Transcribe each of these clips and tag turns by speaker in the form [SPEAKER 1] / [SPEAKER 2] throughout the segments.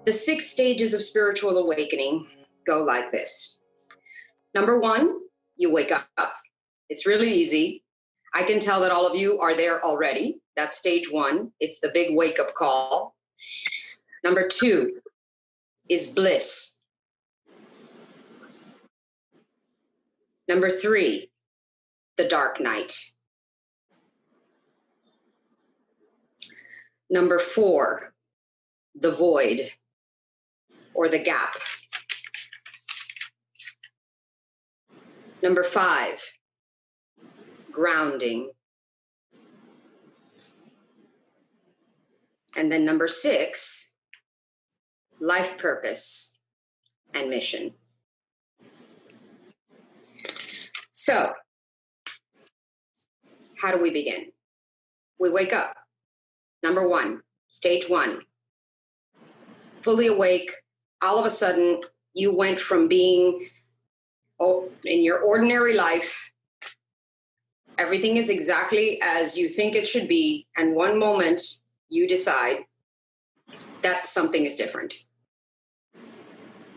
[SPEAKER 1] The 6 stages of spiritual awakening go like this. Number 1, you wake up. It's really easy. I can tell that all of you are there already. That's stage 1. It's the big wake-up call. Number 2 is bliss. Number 3, the dark night. Number 4, the void or the gap. Number 5, grounding. And then number 6, life purpose and mission. So, how do we begin? We wake up. Number 1, stage 1. Fully awake. All of a sudden, you went from being in your ordinary life, everything is exactly as you think it should be, and one moment you decide that something is different.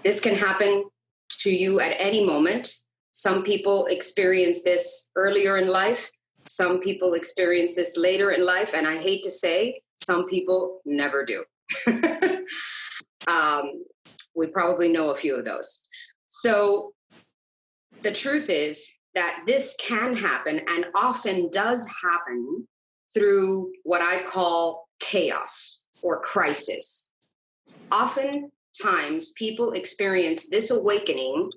[SPEAKER 1] This can happen to you at any moment. Some people experience this earlier in life. Some people experience this later in life, and I hate to say, some people never do. We probably know a few of those. So the truth is that this can happen and often does happen through what I call chaos or crisis. Oftentimes people experience this awakening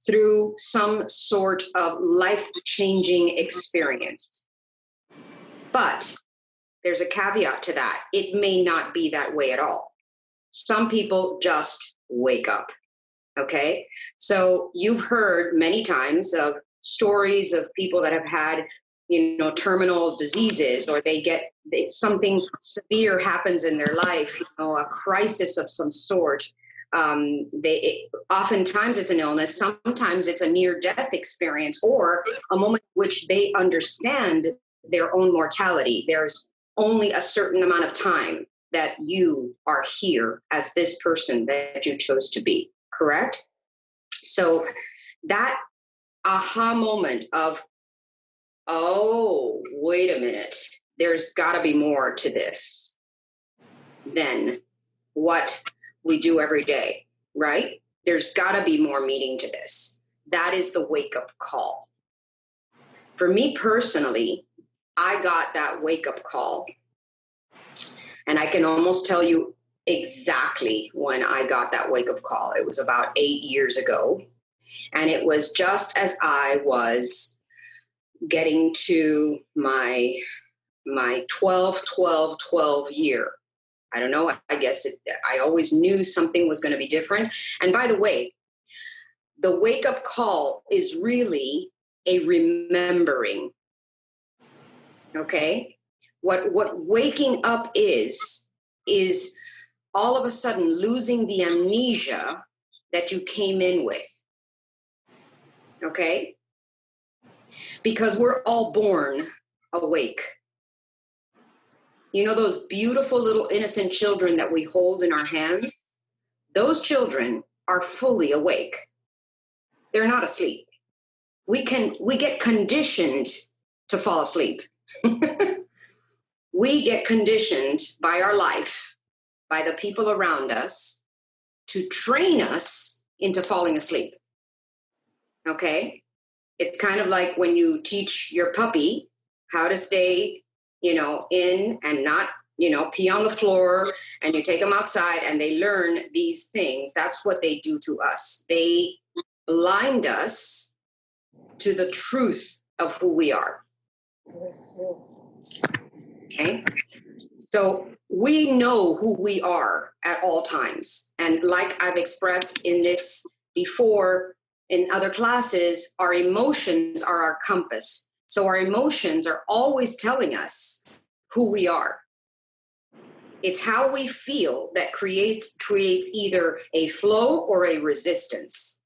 [SPEAKER 1] through some sort of life-changing experience. But there's a caveat to that. It may not be that way at all. Some people just wake up. Okay, so you've heard many times of stories of people that have had, terminal diseases, or something severe happens in their life, a crisis of some sort. Oftentimes it's an illness, sometimes it's a near-death experience, or a moment in which they understand their own mortality. There's only a certain amount of time that you are here as this person that you chose to be. Correct? So that aha moment of, oh, wait a minute, there's got to be more to this than what we do every day, right? There's got to be more meaning to this. That is the wake-up call. For me personally, I got that wake-up call, and I can almost tell you exactly when I got that wake-up call. It was about 8 years ago. And it was just as I was getting to my 12 year. I don't know. I guess I always knew something was going to be different. And by the way, the wake-up call is really a remembering. Okay? What waking up is all of a sudden losing the amnesia that you came in with. Okay? Because we're all born awake. You know those beautiful little innocent children that we hold in our hands? Those children are fully awake. They're not asleep. We get conditioned to fall asleep. We get conditioned by our life, by the people around us, to train us into falling asleep. Okay? It's kind of like when you teach your puppy how to stay, in and not, pee on the floor, and you take them outside and they learn these things. That's what they do to us. They blind us to the truth of who we are. Okay? So we know who we are at all times. And like I've expressed in this before in other classes, our emotions are our compass. So our emotions are always telling us who we are. It's how we feel that creates either a flow or a resistance.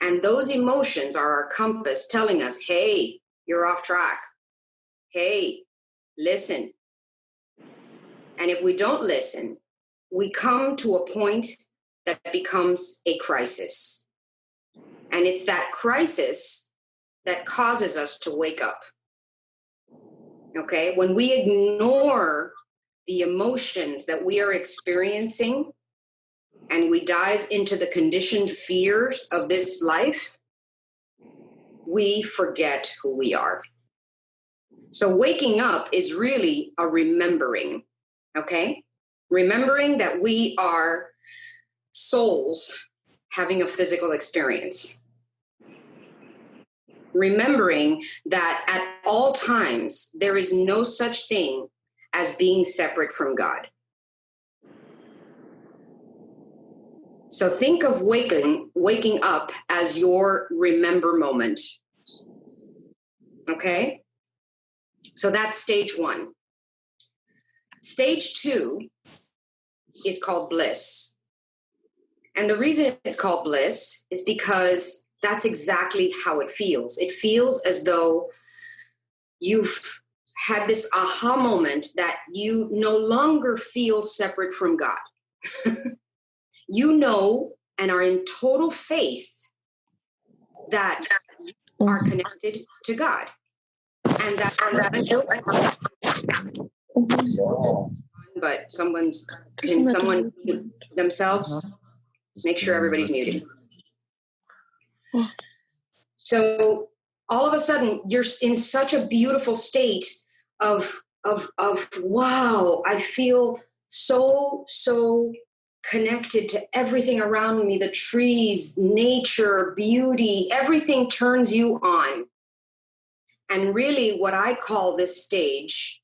[SPEAKER 1] And those emotions are our compass telling us, hey, you're off track. Hey, listen. And if we don't listen, we come to a point that becomes a crisis. And it's that crisis that causes us to wake up. Okay? When we ignore the emotions that we are experiencing and we dive into the conditioned fears of this life, we forget who we are. So waking up is really a remembering, okay? Remembering that we are souls having a physical experience. Remembering that at all times, there is no such thing as being separate from God. So think of waking up as your remember moment. Okay? So that's stage one. Stage two is called bliss. And the reason it's called bliss is because that's exactly how it feels. It feels as though you've had this aha moment that you no longer feel separate from God. You know and are in total faith that you are connected to God. And that but can someone mute themselves? Make sure everybody's muted. So all of a sudden you're in such a beautiful state of wow, I feel so connected to everything around me, the trees, nature, beauty, everything turns you on. And really what I call this stage,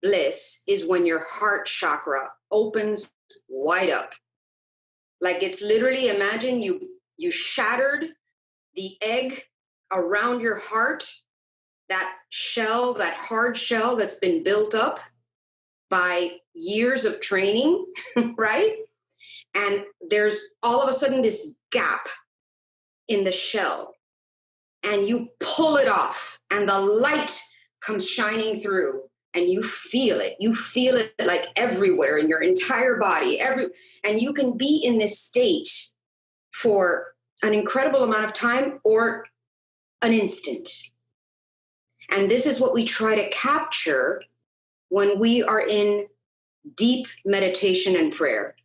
[SPEAKER 1] bliss, is when your heart chakra opens wide up. Like it's literally, imagine you shattered the egg around your heart, that shell, that hard shell that's been built up by years of training, right? And there's all of a sudden this gap in the shell, and you pull it off, and the light comes shining through, and you feel it. You feel it like everywhere in your entire body, and you can be in this state for an incredible amount of time or an instant. And this is what we try to capture when we are in deep meditation and prayer.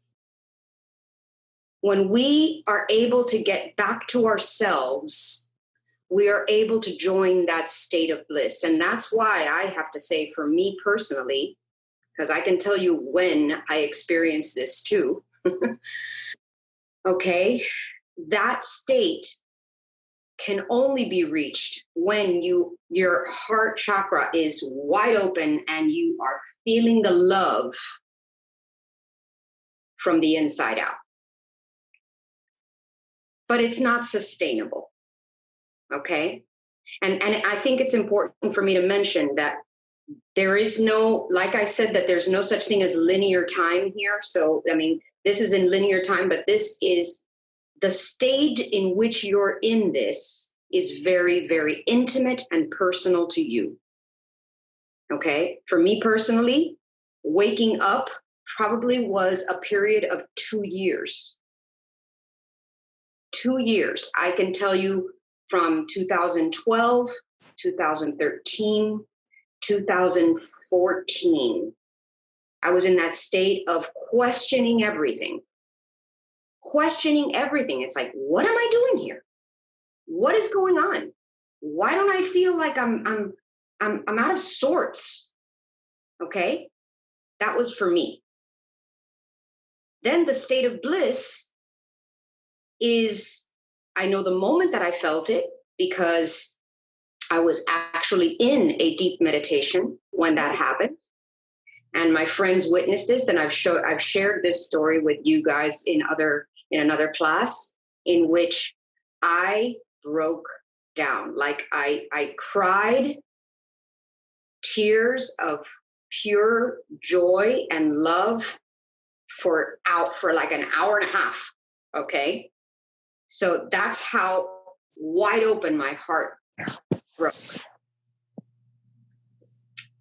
[SPEAKER 1] When we are able to get back to ourselves, we are able to join that state of bliss. And that's why I have to say, for me personally, because I can tell you when I experienced this too, okay, that state can only be reached when your heart chakra is wide open and you are feeling the love from the inside out. But it's not sustainable, okay? And I think it's important for me to mention that there is no, like I said, that there's no such thing as linear time here. So, I mean, this is in linear time, but this is the stage in which you're in this is very, very intimate and personal to you. Okay? For me personally, waking up probably was a period of 2 years. 2 years. I can tell you from 2012, 2013, 2014, I was in that state of questioning everything. Questioning everything. It's like, what am I doing here? What is going on? Why don't I feel like I'm out of sorts? Okay? That was for me. Then the state of bliss is, I know the moment that I felt it because I was actually in a deep meditation when that happened. And my friends witnessed this, and I've shared this story with you guys in another class in which I broke down. Like I cried tears of pure joy and love for like an hour and a half. Okay. So that's how wide open my heart broke.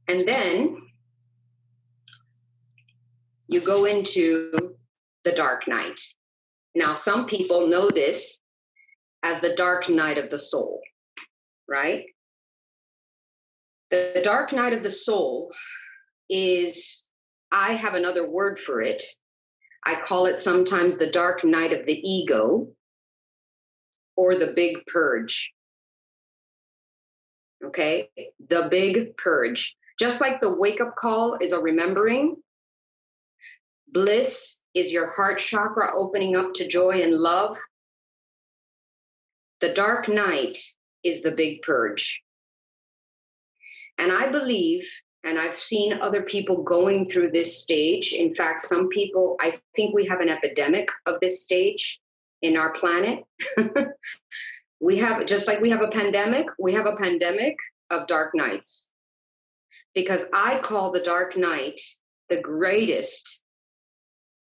[SPEAKER 1] And then you go into the dark night. Now, some people know this as the dark night of the soul, right? The dark night of the soul is, I have another word for it. I call it sometimes the dark night of the ego or the big purge. Okay? The big purge. Just like the wake-up call is a remembering, bliss is your heart chakra opening up to joy and love. The dark night is the big purge. And I believe, and I've seen other people going through this stage. In fact, some people, I think we have an epidemic of this stage in our planet. We have, just like we have a pandemic of dark nights. Because I call the dark night the greatest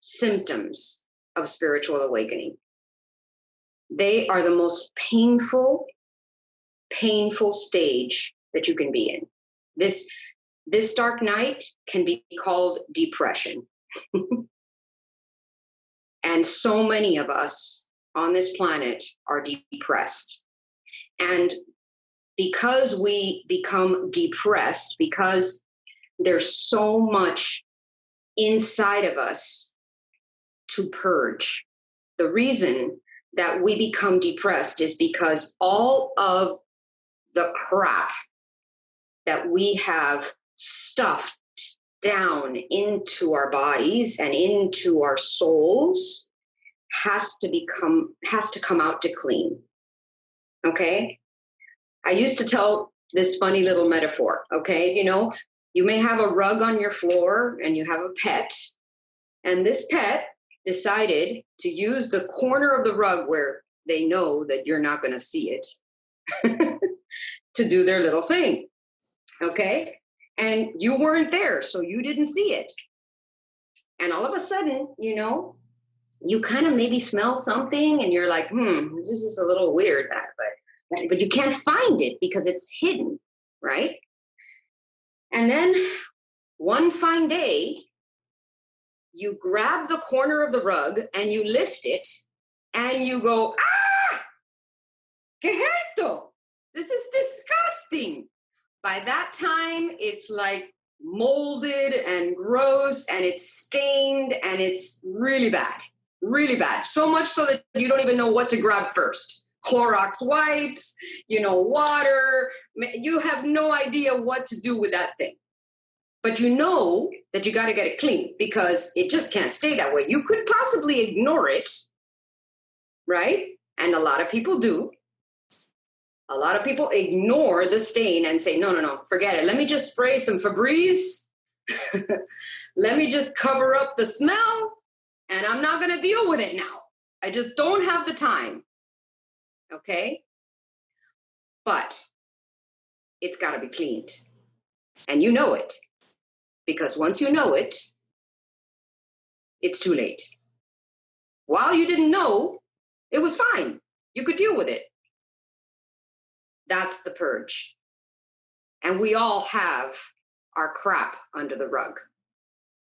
[SPEAKER 1] symptoms of spiritual awakening. They are the most painful stage that you can be in. This dark night can be called depression. And so many of us on this planet are depressed. And because we become depressed, because there's so much inside of us to purge, the reason that we become depressed is because all of the crap that we have stuffed down into our bodies and into our souls has to come out to clean. Okay? I used to tell this funny little metaphor, okay? You know, you may have a rug on your floor and you have a pet, and this pet decided to use the corner of the rug where they know that you're not going to see it to do their little thing. Okay? And you weren't there, so you didn't see it. And all of a sudden, you know, you kind of maybe smell something and you're like, this is a little weird, but you can't find it because it's hidden, right? And then one fine day, you grab the corner of the rug and you lift it and you go, ¿qué es esto? This is disgusting. By that time, it's like molded and gross and it's stained and it's really bad, really bad. So much so that you don't even know what to grab first. Clorox wipes, water. You have no idea what to do with that thing. But you know that you got to get it clean because it just can't stay that way. You could possibly ignore it, right? And a lot of people do. A lot of people ignore the stain and say, no, forget it. Let me just spray some Febreze. Let me just cover up the smell and I'm not going to deal with it now. I just don't have the time. Okay? But it's got to be cleaned. And you know it. Because once you know it, it's too late. While you didn't know, it was fine. You could deal with it. That's the purge. And we all have our crap under the rug.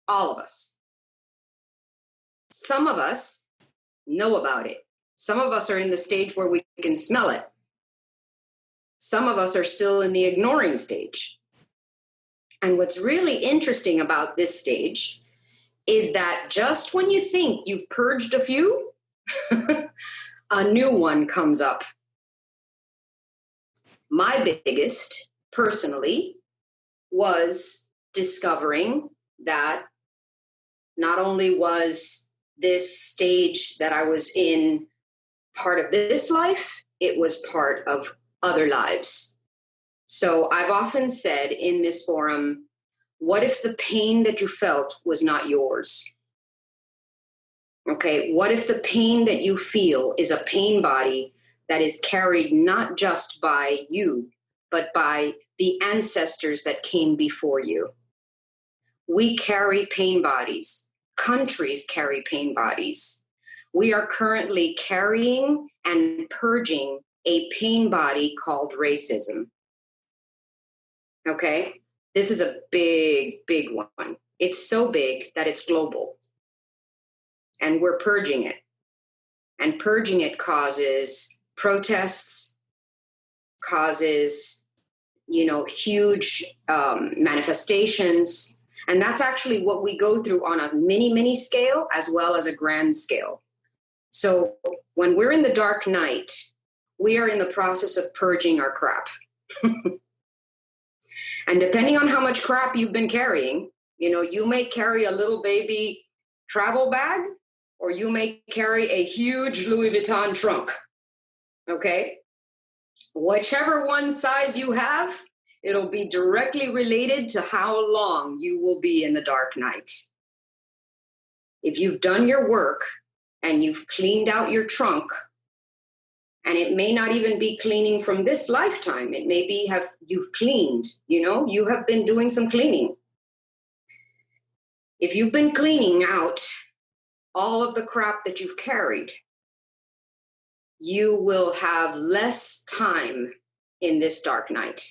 [SPEAKER 1] All of us. Some of us know about it. Some of us are in the stage where we can smell it. Some of us are still in the ignoring stage. And what's really interesting about this stage is that just when you think you've purged a few, a new one comes up. My biggest, personally, was discovering that not only was this stage that I was in part of this life, it was part of other lives. So I've often said in this forum, what if the pain that you felt was not yours? Okay, what if the pain that you feel is a pain body that is carried not just by you, but by the ancestors that came before you? We carry pain bodies. Countries carry pain bodies. We are currently carrying and purging a pain body called racism. Okay? This is a big, big one. It's so big that it's global. And we're purging it. And purging it causes protests, causes, huge manifestations. And that's actually what we go through on a mini scale as well as a grand scale. So when we're in the dark night, we are in the process of purging our crap. And depending on how much crap you've been carrying, you may carry a little baby travel bag, or you may carry a huge Louis Vuitton trunk. Okay? Whichever one size you have, it'll be directly related to how long you will be in the dark night. If you've done your work and you've cleaned out your trunk, and it may not even be cleaning from this lifetime, it may be you've cleaned, you have been doing some cleaning. If you've been cleaning out all of the crap that you've carried, you will have less time in this dark night.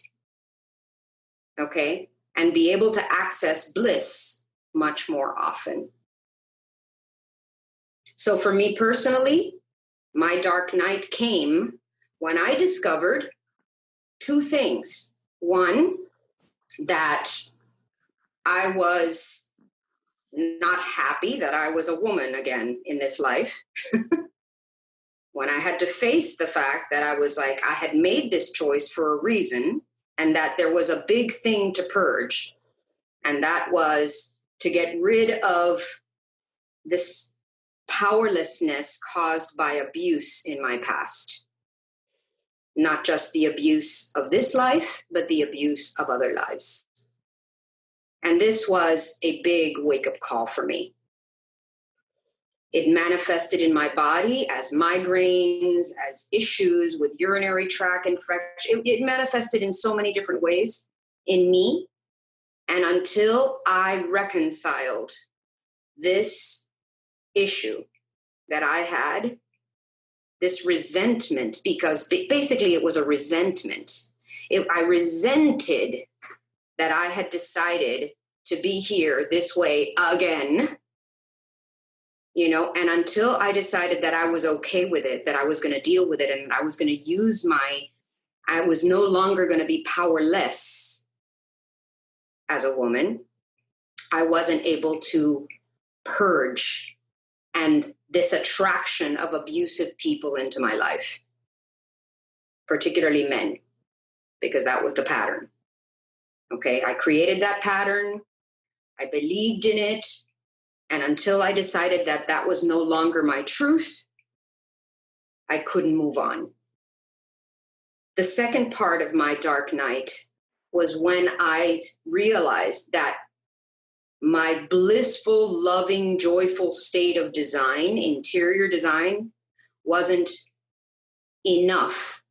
[SPEAKER 1] Okay? And be able to access bliss much more often. So for me personally, my dark night came when I discovered two things. One, that I was not happy that I was a woman again in this life. When I had to face the fact that I was like, I had made this choice for a reason, and that there was a big thing to purge. And that was to get rid of this powerlessness caused by abuse in my past. Not just the abuse of this life, but the abuse of other lives. And this was a big wake-up call for me. It manifested in my body as migraines, as issues with urinary tract infection. It manifested in so many different ways in me. And until I reconciled this issue that I had, this resentment, because basically it was a resentment. I resented that I had decided to be here this way again, and until I decided that I was okay with it, that I was going to deal with it, and I was going to I was no longer going to be powerless as a woman, I wasn't able to purge and this attraction of abusive people into my life, particularly men, because that was the pattern. Okay, I created that pattern. I believed in it. And until I decided that that was no longer my truth, I couldn't move on. The second part of my dark night was when I realized that my blissful, loving, joyful state of design, interior design, wasn't enough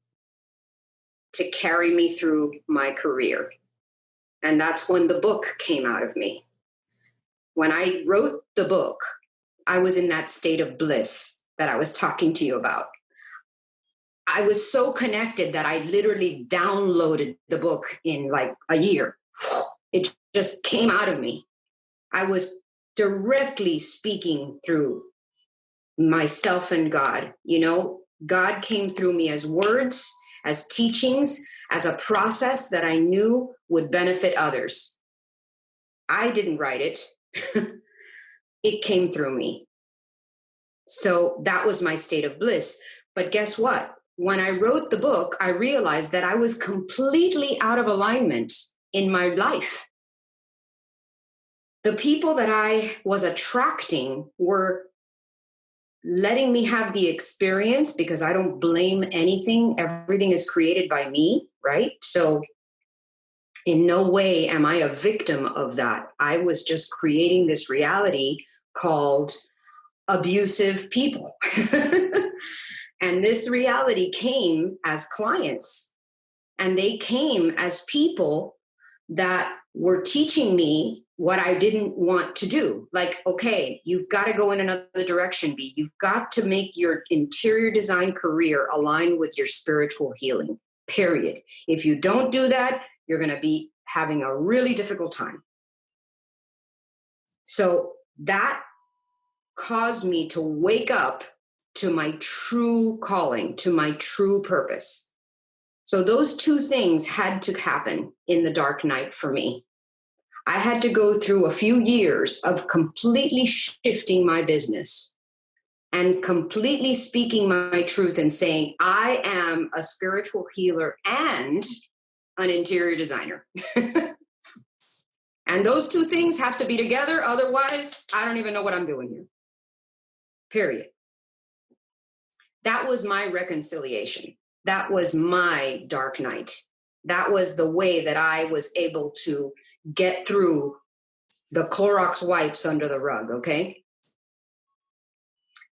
[SPEAKER 1] to carry me through my career. And that's when the book came out of me. When I wrote the book, I was in that state of bliss that I was talking to you about. I was so connected that I literally downloaded the book in like a year. It just came out of me. I was directly speaking through myself and God. God came through me as words, as teachings, as a process that I knew would benefit others. I didn't write it. It came through me. So that was my state of bliss. But guess what? When I wrote the book, I realized that I was completely out of alignment in my life. The people that I was attracting were letting me have the experience, because I don't blame anything. Everything is created by me, right? So in no way am I a victim of that. I was just creating this reality called abusive people. And this reality came as clients, and they came as people that were teaching me what I didn't want to do. Like, okay, you've got to go in another direction, B. You've got to make your interior design career align with your spiritual healing, period. If you don't do that, you're going to be having a really difficult time. So that caused me to wake up to my true calling, to my true purpose. So those two things had to happen in the dark night for me. I had to go through a few years of completely shifting my business and completely speaking my truth and saying, I am a spiritual healer and an interior designer. And those two things have to be together. Otherwise, I don't even know what I'm doing here. Period. That was my reconciliation. That was my dark night. That was the way that I was able to get through the Clorox wipes under the rug, okay?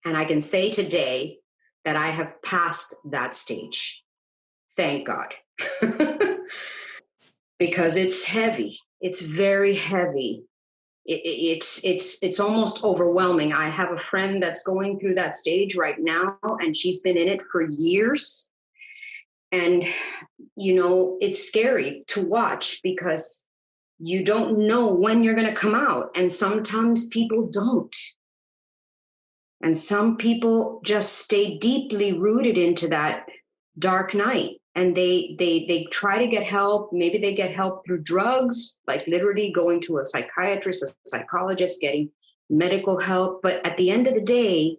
[SPEAKER 1] And I can say today that I have passed that stage. Thank God. Because it's heavy. It's very heavy. It's almost overwhelming. I have a friend that's going through that stage right now, and she's been in it for years. And, you know, it's scary to watch because you don't know when you're going to come out. And sometimes people don't. And some people just stay deeply rooted into that dark night. And they try to get help. Maybe they get help through drugs, like literally going to a psychiatrist, a psychologist, getting medical help. But at the end of the day,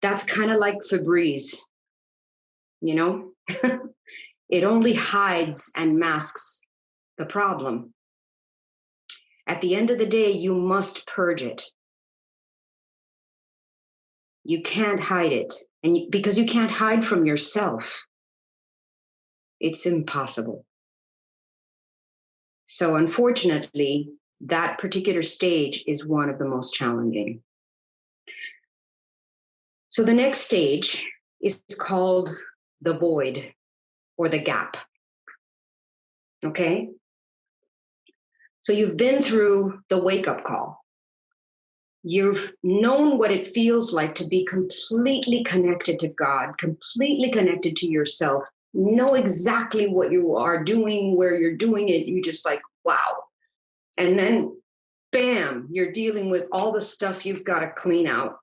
[SPEAKER 1] that's kind of like Febreze, you know? It only hides and masks the problem. At the end of the day, you must purge it. You can't hide it. And because you can't hide from yourself. It's impossible. So unfortunately, that particular stage is one of the most challenging. So the next stage is called the void or the gap. Okay? So you've been through the wake-up call. You've known what it feels like to be completely connected to God, completely connected to yourself, know exactly what you are doing, where you're doing it. You just like, wow. And then, bam, you're dealing with all the stuff you've got to clean out.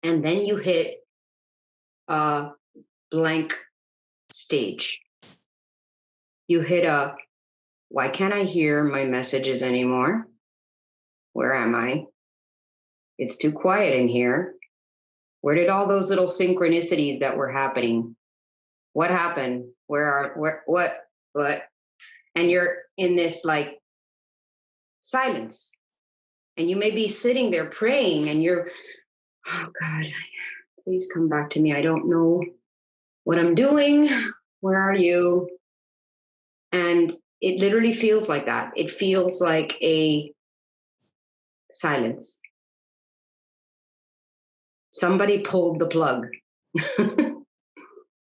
[SPEAKER 1] And then you hit a blank stage. You hit a, why can't I hear my messages anymore? Where am I? It's too quiet in here. Where did all those little synchronicities that were happening? What happened? What? And you're in this like silence. And you may be sitting there praying and you're, oh God, please come back to me. I don't know what I'm doing. Where are you? And it literally feels like that. It feels like a silence. Somebody pulled the plug.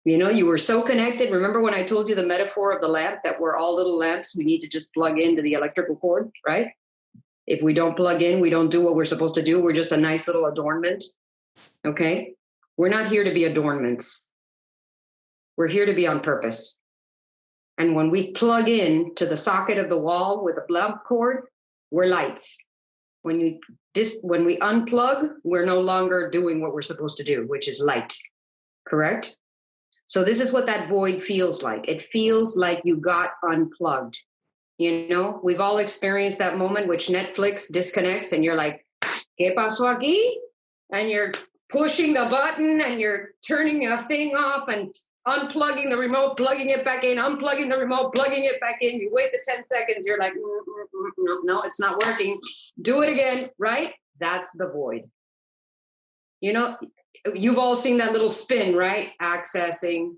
[SPEAKER 1] You know, you were so connected. Remember when I told you the metaphor of the lamp, that we're all little lamps? We need to just plug into the electrical cord, right? If we don't plug in, we don't do what we're supposed to do. We're just a nice little adornment. Okay? We're not here to be adornments. We're here to be on purpose. And when we plug in to the socket of the wall with a plug cord, we're lights. When we unplug, we're no longer doing what we're supposed to do, which is light. Correct? So this is what that void feels like. It feels like you got unplugged. You know, we've all experienced that moment which Netflix disconnects and you're like, ¿Qué pasó aquí? And you're pushing the button and you're turning a thing off and unplugging the remote, plugging it back in, unplugging the remote, plugging it back in. You wait the 10 seconds. You're like, no, it's not working. Do it again, right? That's the void. You know, you've all seen that little spin, right? Accessing.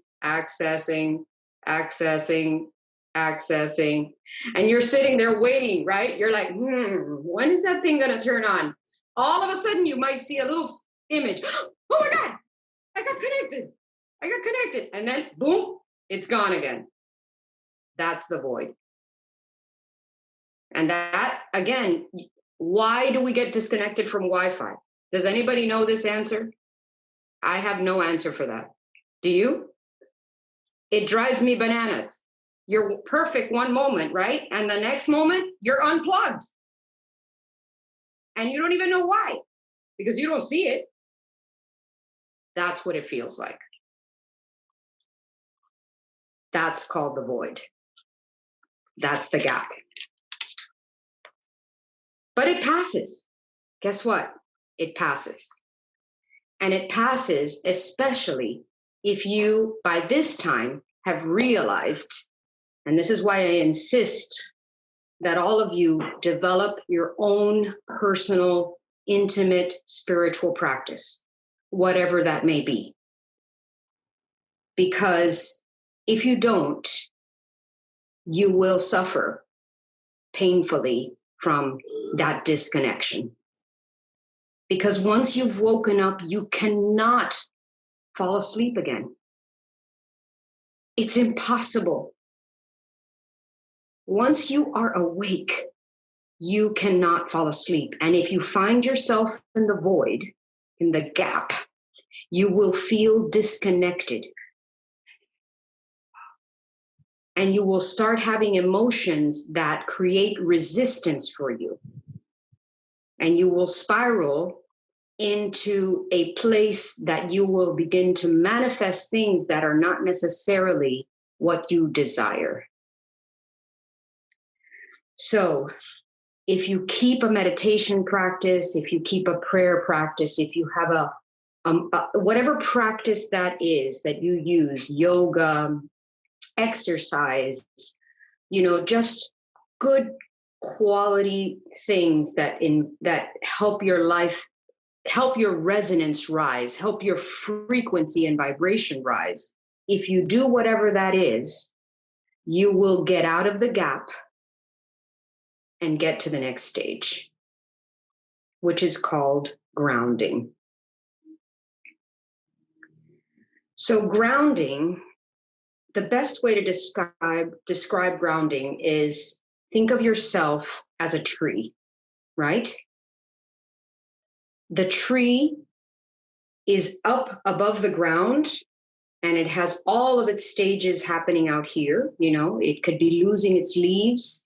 [SPEAKER 1] And you're sitting there waiting, right? You're like, when is that thing going to turn on? All of a sudden, you might see a little image. Oh my God, I got connected. And then, boom, it's gone again. That's the void. And that, again, why do we get disconnected from Wi-Fi? Does anybody know this answer? I have no answer for that. Do you? It drives me bananas. You're perfect one moment, right? And the next moment, you're unplugged. and you don't even know why because you don't see it. That's what it feels like. That's called the void. That's the gap. But it passes. Guess what? It passes. And it passes especially if you, by this time, have realized, and this is why I insist that all of you develop your own personal, intimate spiritual practice, whatever that may be. Because if you don't, you will suffer painfully from that disconnection. Because once you've woken up, you cannot fall asleep again. It's impossible. Once you are awake, you cannot fall asleep. And if you find yourself in the void, in the gap, you will feel disconnected. And you will start having emotions that create resistance for you. And you will spiral into a place that you will begin to manifest things that are not necessarily what you desire. So if you keep a meditation practice, if you keep a prayer practice, if you have a whatever practice that is that you use, yoga, exercise, just good quality things that help your life, help your resonance rise, help your frequency and vibration rise. If you do whatever that is, you will get out of the gap and get to the next stage, which is called grounding. So grounding, the best way to describe grounding is think of yourself as a tree, right? The tree is up above the ground and it has all of its stages happening out here. It could be losing its leaves.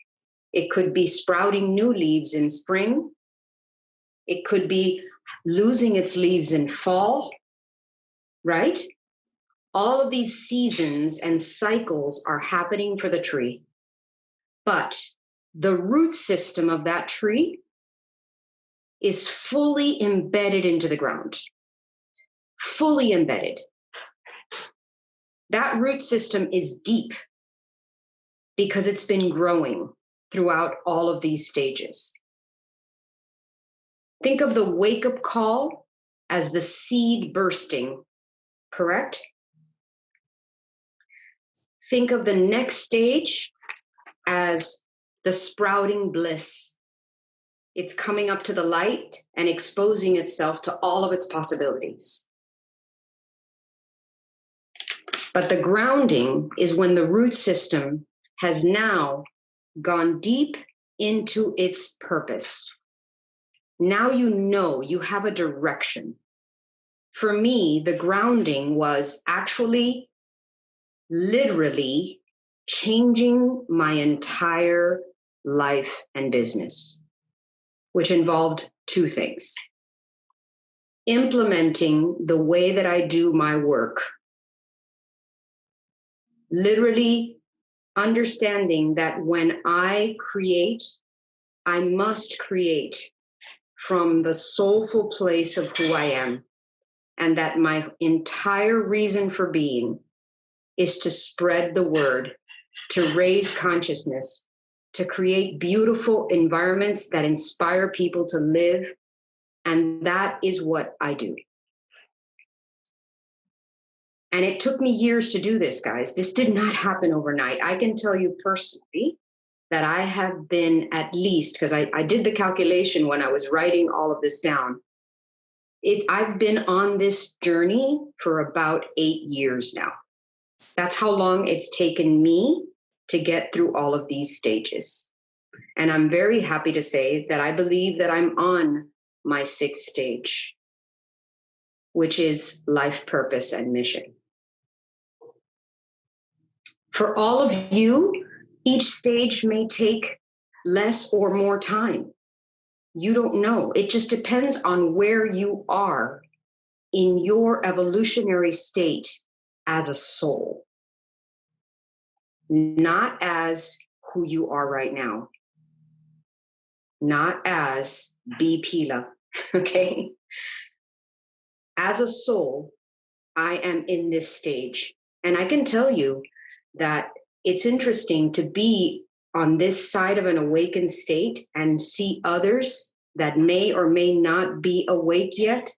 [SPEAKER 1] It could be sprouting new leaves in spring. It could be losing its leaves in fall, right? All of these seasons and cycles are happening for the tree. But the root system of that tree is fully embedded into the ground. Fully embedded. That root system is deep because it's been growing throughout all of these stages. Think of the wake-up call as the seed bursting, correct? Think of the next stage as the sprouting bliss. It's coming up to the light and exposing itself to all of its possibilities. But the grounding is when the root system has now gone deep into its purpose. Now you have a direction. For me, the grounding was actually literally changing my entire life and business, which involved two things. Implementing the way that I do my work, literally understanding that when I create, I must create from the soulful place of who I am, and that my entire reason for being is to spread the word, to raise consciousness, to create beautiful environments that inspire people to live. And that is what I do. And it took me years to do this, guys. This did not happen overnight. I can tell you personally that I have been at least, because I did the calculation when I was writing all of this down, I've been on this journey for about 8 years now. That's how long it's taken me to get through all of these stages. And I'm very happy to say that I believe that I'm on my 6th stage, which is life purpose and mission. For all of you, each stage may take less or more time. You don't know. It just depends on where you are in your evolutionary state as a soul, not as who you are right now, not as B. Pila, okay? As a soul, I am in this stage. And I can tell you that it's interesting to be on this side of an awakened state and see others that may or may not be awake yet,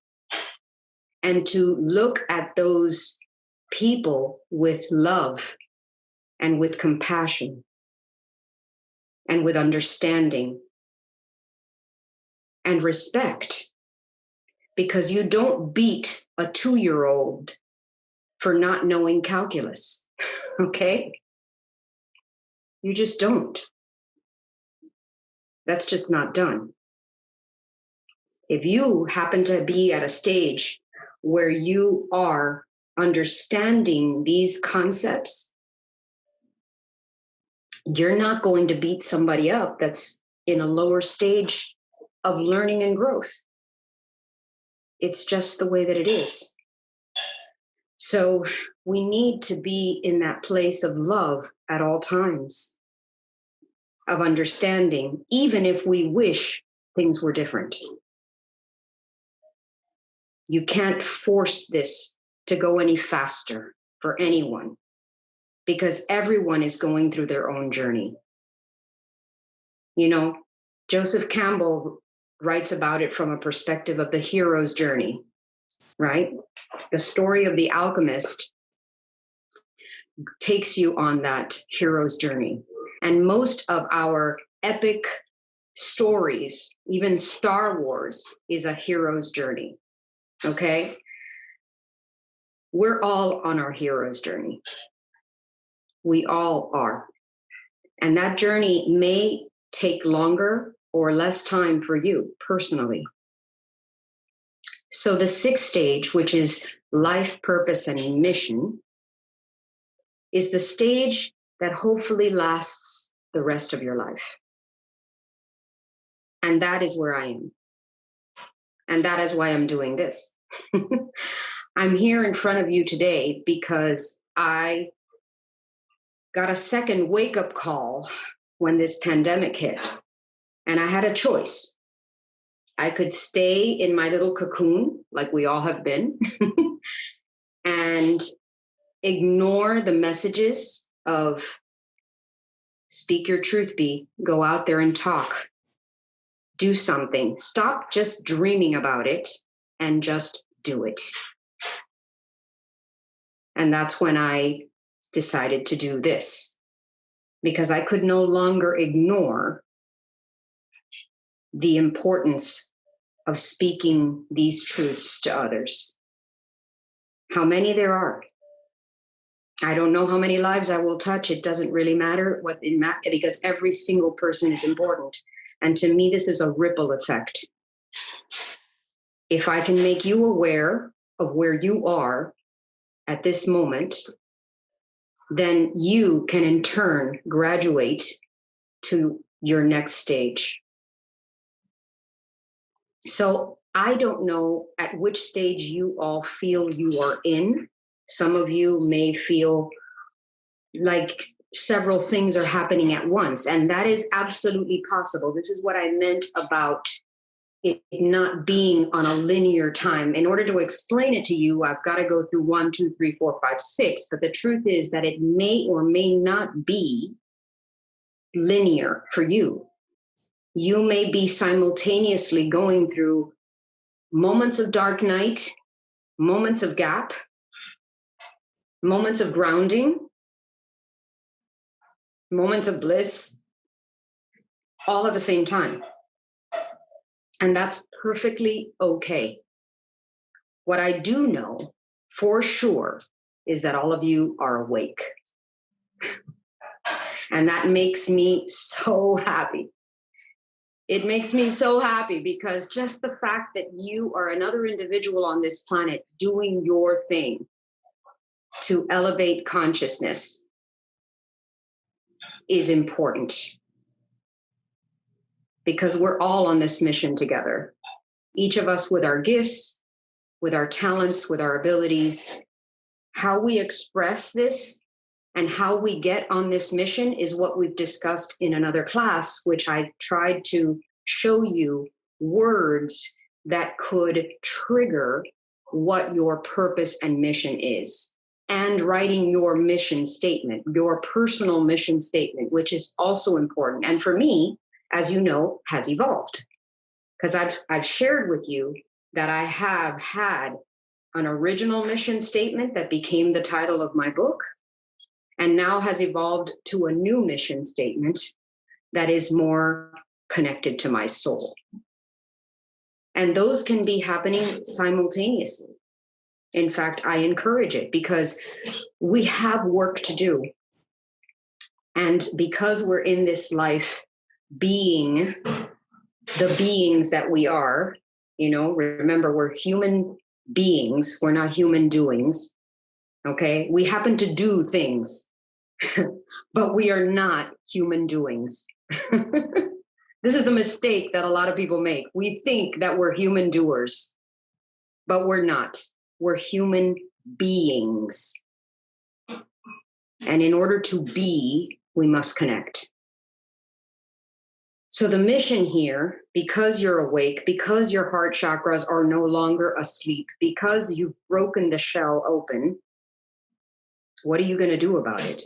[SPEAKER 1] and to look at those people with love and with compassion and with understanding and respect, because you don't beat a 2-year-old for not knowing calculus, okay? You just don't. That's just not done. If you happen to be at a stage where you are understanding these concepts, you're not going to beat somebody up that's in a lower stage of learning and growth. It's just the way that it is. So we need to be in that place of love at all times, of understanding, even if we wish things were different. You can't force this to go any faster for anyone, because everyone is going through their own journey. You know, Joseph Campbell writes about it from a perspective of the hero's journey, right? The story of the alchemist takes you on that hero's journey. And most of our epic stories, even Star Wars, is a hero's journey, okay? We're all on our hero's journey. We all are. And that journey may take longer or less time for you personally. So the 6th stage, which is life, purpose, and mission, is the stage that hopefully lasts the rest of your life. And that is where I am. And that is why I'm doing this. I'm here in front of you today because I got a second wake-up call when this pandemic hit. And I had a choice. I could stay in my little cocoon, like we all have been, and ignore the messages of speak your truth, be, go out there and talk, do something. Stop just dreaming about it and just do it. And that's when I decided to do this, because I could no longer ignore the importance of speaking these truths to others. How many there are. I don't know how many lives I will touch. It doesn't really matter because every single person is important. And to me, this is a ripple effect. If I can make you aware of where you are at this moment, then you can in turn graduate to your next stage. So I don't know at which stage you all feel you are in. Some of you may feel like several things are happening at once, and that is absolutely possible. This is what I meant about it not being on a linear time. In order to explain it to you, I've got to go through 1, 2, 3, 4, 5, 6. But the truth is that it may or may not be linear for you. You may be simultaneously going through moments of dark night, moments of gap, moments of grounding, moments of bliss, all at the same time. And that's perfectly okay. What I do know for sure is that all of you are awake. And that makes me so happy. It makes me so happy because just the fact that you are another individual on this planet doing your thing to elevate consciousness is important. because we're all on this mission together. Each of us with our gifts, with our talents, with our abilities. How we express this and how we get on this mission is what we've discussed in another class, which I tried to show you words that could trigger what your purpose and mission is. And writing your mission statement, your personal mission statement, which is also important. And for me, as you know, has evolved. Because I've shared with you that I have had an original mission statement that became the title of my book, and now has evolved to a new mission statement that is more connected to my soul. And those can be happening simultaneously. In fact, I encourage it because we have work to do. And because we're in this life being the beings that we are, remember, we're human beings, we're not human doings. Okay, we happen to do things, but we are not human doings. This is a mistake that a lot of people make. We think that we're human doers, but we're not. We're human beings. And in order to be, we must connect. So the mission here, because you're awake, because your heart chakras are no longer asleep, because you've broken the shell open, what are you going to do about it?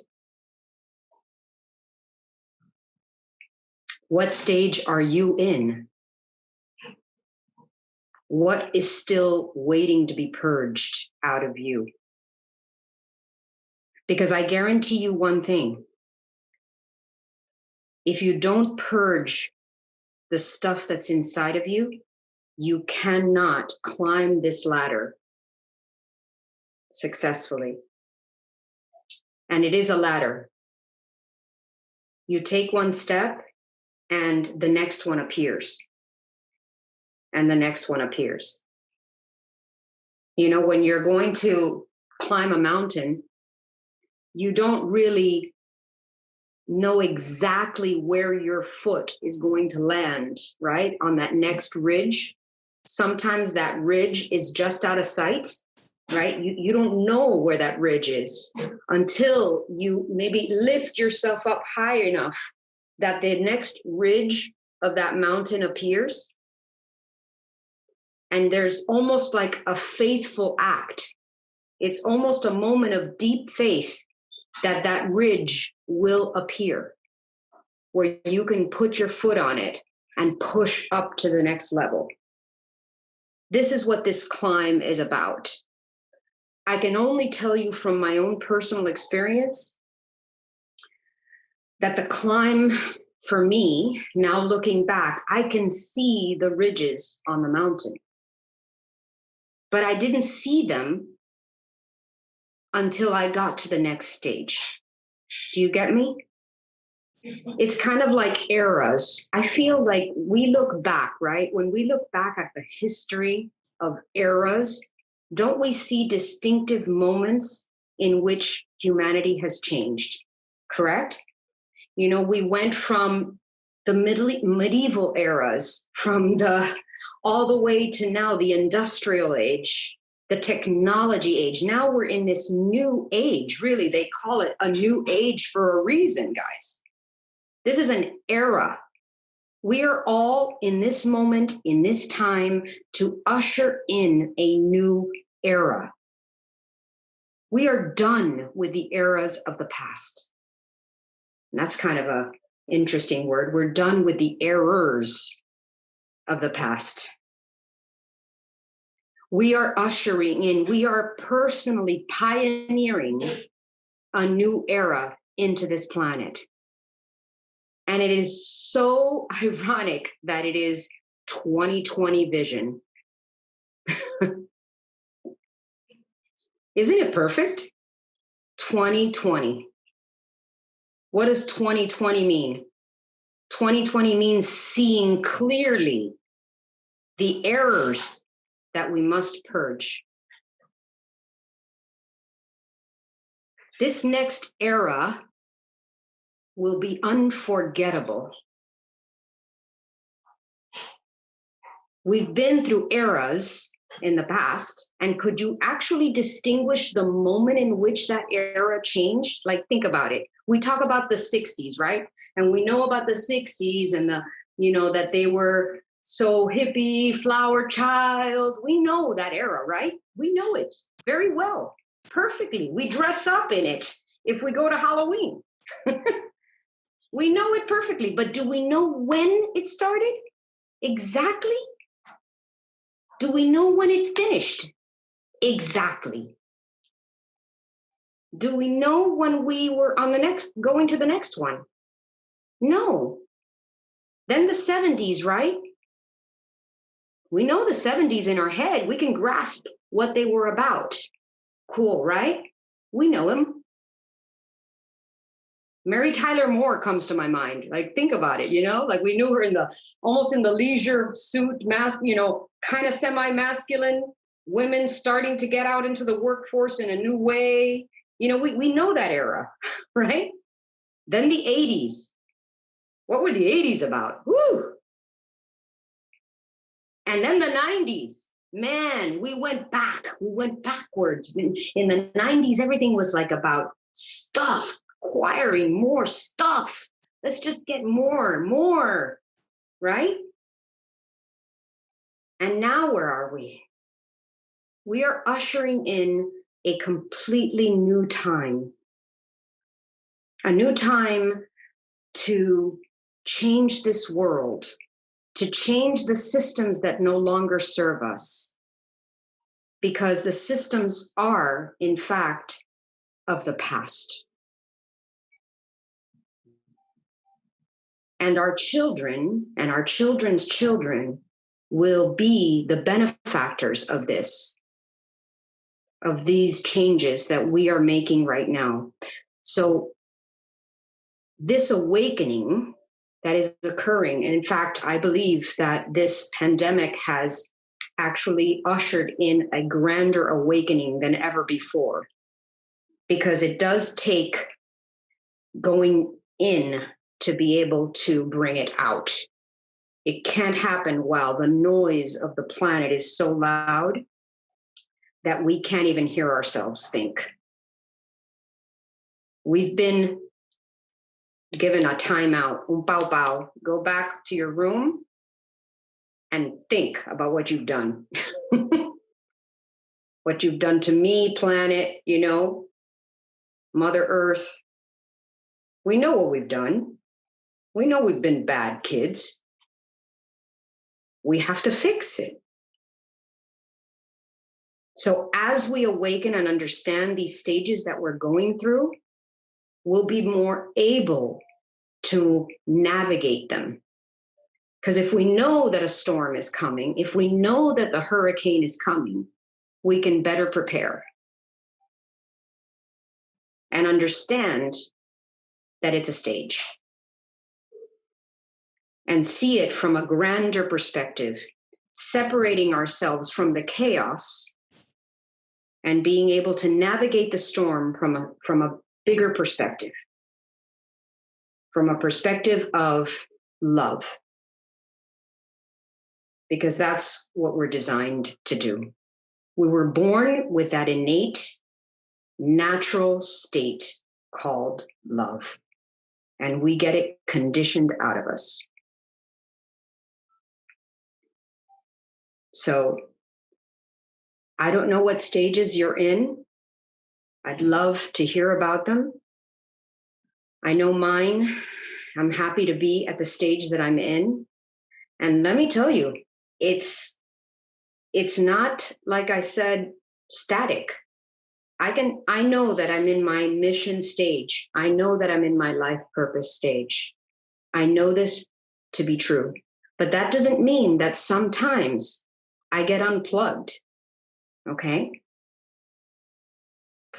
[SPEAKER 1] What stage are you in? What is still waiting to be purged out of you? Because I guarantee you one thing. If you don't purge the stuff that's inside of you, you cannot climb this ladder successfully. And it is a ladder. You take one step and the next one appears. And the next one appears. When you're going to climb a mountain, you don't really know exactly where your foot is going to land, right? On that next ridge. Sometimes that ridge is just out of sight, right? You don't know where that ridge is until you maybe lift yourself up high enough that the next ridge of that mountain appears. And there's almost like a faithful act. It's almost a moment of deep faith that that ridge will appear, where you can put your foot on it and push up to the next level. This is what this climb is about. I can only tell you from my own personal experience that the climb for me, now looking back, I can see the ridges on the mountain. But I didn't see them until I got to the next stage. Do you get me? It's kind of like eras. I feel like we look back, right? When we look back at the history of eras, don't we see distinctive moments in which humanity has changed? Correct? We went from the medieval eras, from all the way to now the industrial age, the technology age. Now we're in this new age. Really, they call it a new age for a reason, guys. This is an era. We are all in this moment, in this time, to usher in a new era. We are done with the eras of the past. And that's kind of an interesting word. We're done with the errors of the past. We are ushering in, we are personally pioneering a new era into this planet. And it is so ironic that it is 2020 vision. Isn't it perfect? 2020. What does 2020 mean? 2020 means seeing clearly the errors that we must purge. This next era will be unforgettable. We've been through eras in the past, and could you actually distinguish the moment in which that era changed? Like, think about it. We talk about the 60s, right? And we know about the 60s and that they were so hippie, flower child. We know that era, right? We know it very well, perfectly. We dress up in it if we go to Halloween. We know it perfectly, but do we know when it started? Exactly. Do we know when it finished? Exactly. Do we know when we were going to the next one? No. Then the 70s, right? We know the 70s in our head. We can grasp what they were about. Cool, right? We know him. Mary Tyler Moore comes to my mind. Like, think about it, like we knew her almost in the leisure suit mask, kind of semi-masculine women starting to get out into the workforce in a new way. We know that era, right? Then the 80s. What were the 80s about? Woo! And then the 90s. Man, we went backwards. In the 90s, everything was like about stuff, acquiring more stuff. Let's just get more, right? And now where are we? We are ushering in a completely new time. A new time to change this world, to change the systems that no longer serve us. Because the systems are, in fact, of the past. And our children and our children's children will be the benefactors of this, of these changes that we are making right now. So this awakening that is occurring, and in fact, I believe that this pandemic has actually ushered in a grander awakening than ever before, because it does take going in to be able to bring it out. It can't happen while the noise of the planet is so loud that we can't even hear ourselves think. We've been given a timeout. Bao bao, go back to your room and think about what you've done. What you've done to me, planet, Mother Earth. We know what we've done. We know we've been bad kids. We have to fix it. So as we awaken and understand these stages that we're going through, we'll be more able to navigate them. Because if we know that a storm is coming, if we know that the hurricane is coming, we can better prepare and understand that it's a stage and see it from a grander perspective, separating ourselves from the chaos and being able to navigate the storm from a bigger perspective, from a perspective of love, because that's what we're designed to do. We were born with that innate, natural state called love, and we get it conditioned out of us. So I don't know what stages you're in. I'd love to hear about them. I know mine. I'm happy to be at the stage that I'm in. And let me tell you, it's not, like I said, static. I know that I'm in my mission stage. I know that I'm in my life purpose stage. I know this to be true. But that doesn't mean that sometimes I get unplugged. Okay?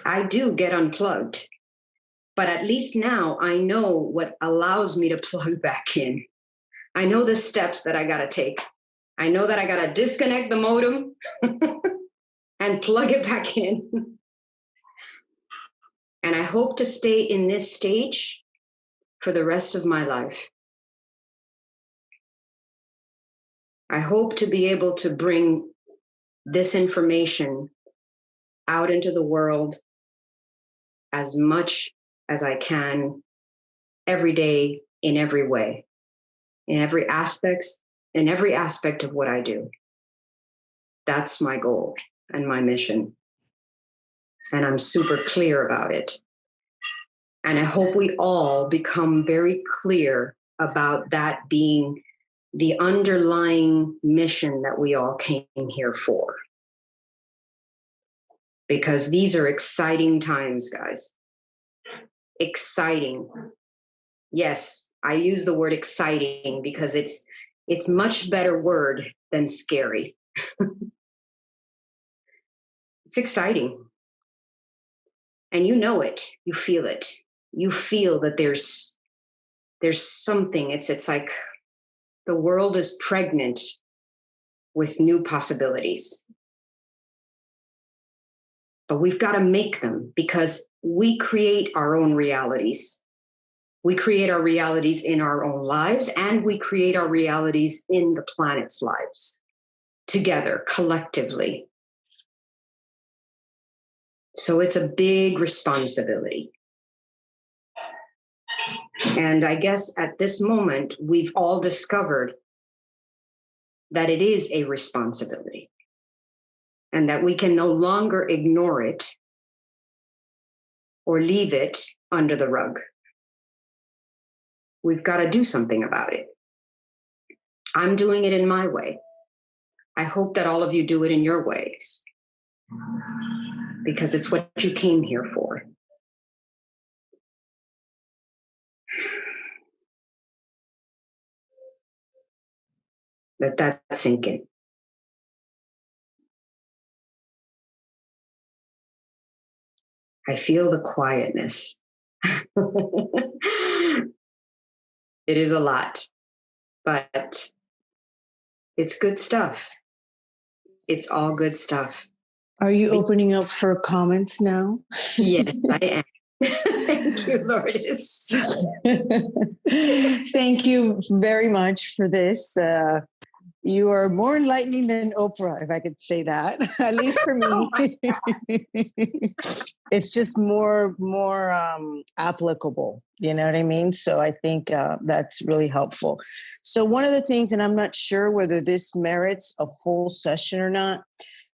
[SPEAKER 1] I do get unplugged. But at least now I know what allows me to plug back in. I know the steps that I got to take. I know that I got to disconnect the modem and plug it back in. And I hope to stay in this stage for the rest of my life. I hope to be able to bring this information out into the world as much as I can every day in every way, in every aspect of what I do. That's my goal and my mission. And I'm super clear about it. And I hope we all become very clear about that being the underlying mission that we all came here for. Because these are exciting times, guys. Exciting. Yes, I use the word exciting because it's much better word than scary. It's exciting. And you know it. You feel it. You feel that there's something. It's like the world is pregnant with new possibilities. But we've got to make them because we create our own realities. We create our realities in our own lives, and we create our realities in the planet's lives together, collectively. So it's a big responsibility. And I guess at this moment, we've all discovered that it is a responsibility and that we can no longer ignore it or leave it under the rug. We've got to do something about it. I'm doing it in my way. I hope that all of you do it in your ways because it's what you came here for. Let that sink in. I feel the quietness. It is a lot, but it's good stuff. It's all good stuff.
[SPEAKER 2] Are you opening up for comments now?
[SPEAKER 1] Yes, I am. Thank you, Lourdes.
[SPEAKER 2] Thank you very much for this. You are more enlightening than Oprah, if I could say that, at least for me.
[SPEAKER 1] Oh
[SPEAKER 2] it's just more applicable, you know what I mean? So I think that's really helpful. So one of the things, and I'm not sure whether this merits a full session or not,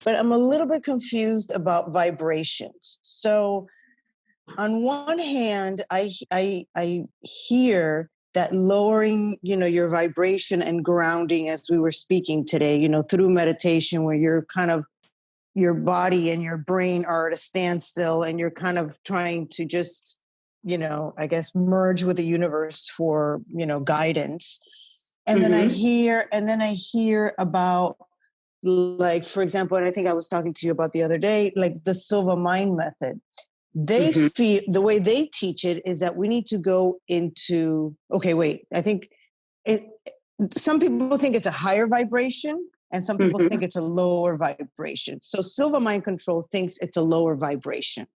[SPEAKER 2] but I'm a little bit confused about vibrations. So on one hand, I hear that lowering, your vibration and grounding, as we were speaking today, through meditation, where you're kind of, your body and your brain are at a standstill and you're kind of trying to just, I guess, merge with the universe for, guidance. And then I hear about, like, for example, and I think I was talking to you about the other day, like the Silva Mind method. They feel, the way they teach it is that we need to go into, I think some people think it's a higher vibration and some people think it's a lower vibration. So Silva Mind Control thinks it's a lower vibration.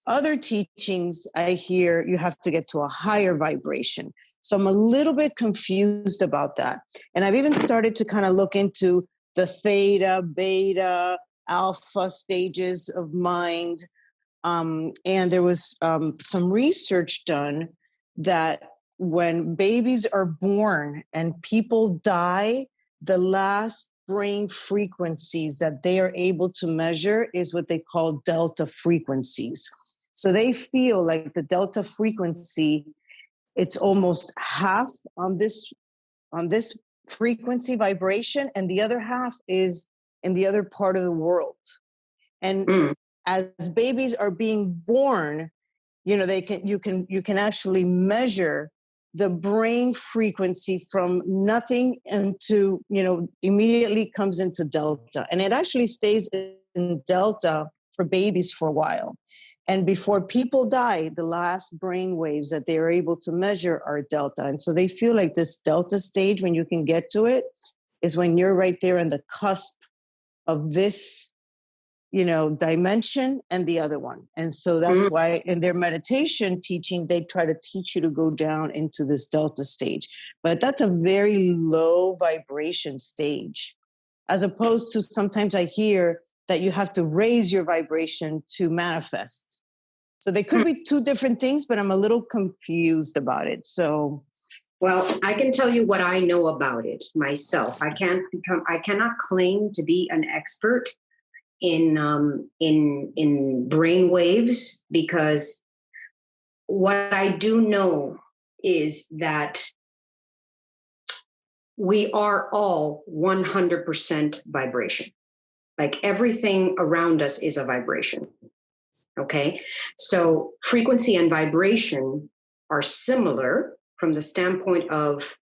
[SPEAKER 2] Other teachings I hear you have to get to a higher vibration. So I'm a little bit confused about that. And I've even started to kind of look into the theta, beta, alpha stages of mind. And there was some research done that when babies are born and people die, the last brain frequencies that they are able to measure is what they call delta frequencies. So they feel like the delta frequency, it's almost half on this frequency vibration, and the other half is in the other part of the world. And as babies are being born, you can actually measure the brain frequency from nothing into, immediately comes into delta. And it actually stays in delta for babies for a while. And before people die, the last brain waves that they are able to measure are delta. And so they feel like this delta stage, when you can get to it, is when you're right there on the cusp of this dimension and the other one. And so that's why in their meditation teaching, they try to teach you to go down into this delta stage. But that's a very low vibration stage, as opposed to sometimes I hear that you have to raise your vibration to manifest. So they could be two different things, but I'm a little confused about it. So,
[SPEAKER 1] well, I can tell you what I know about it myself. I cannot claim to be an expert in brain waves, because what I do know is that we are all 100% vibration. Like everything around us is a vibration. Okay. So frequency and vibration are similar from the standpoint of,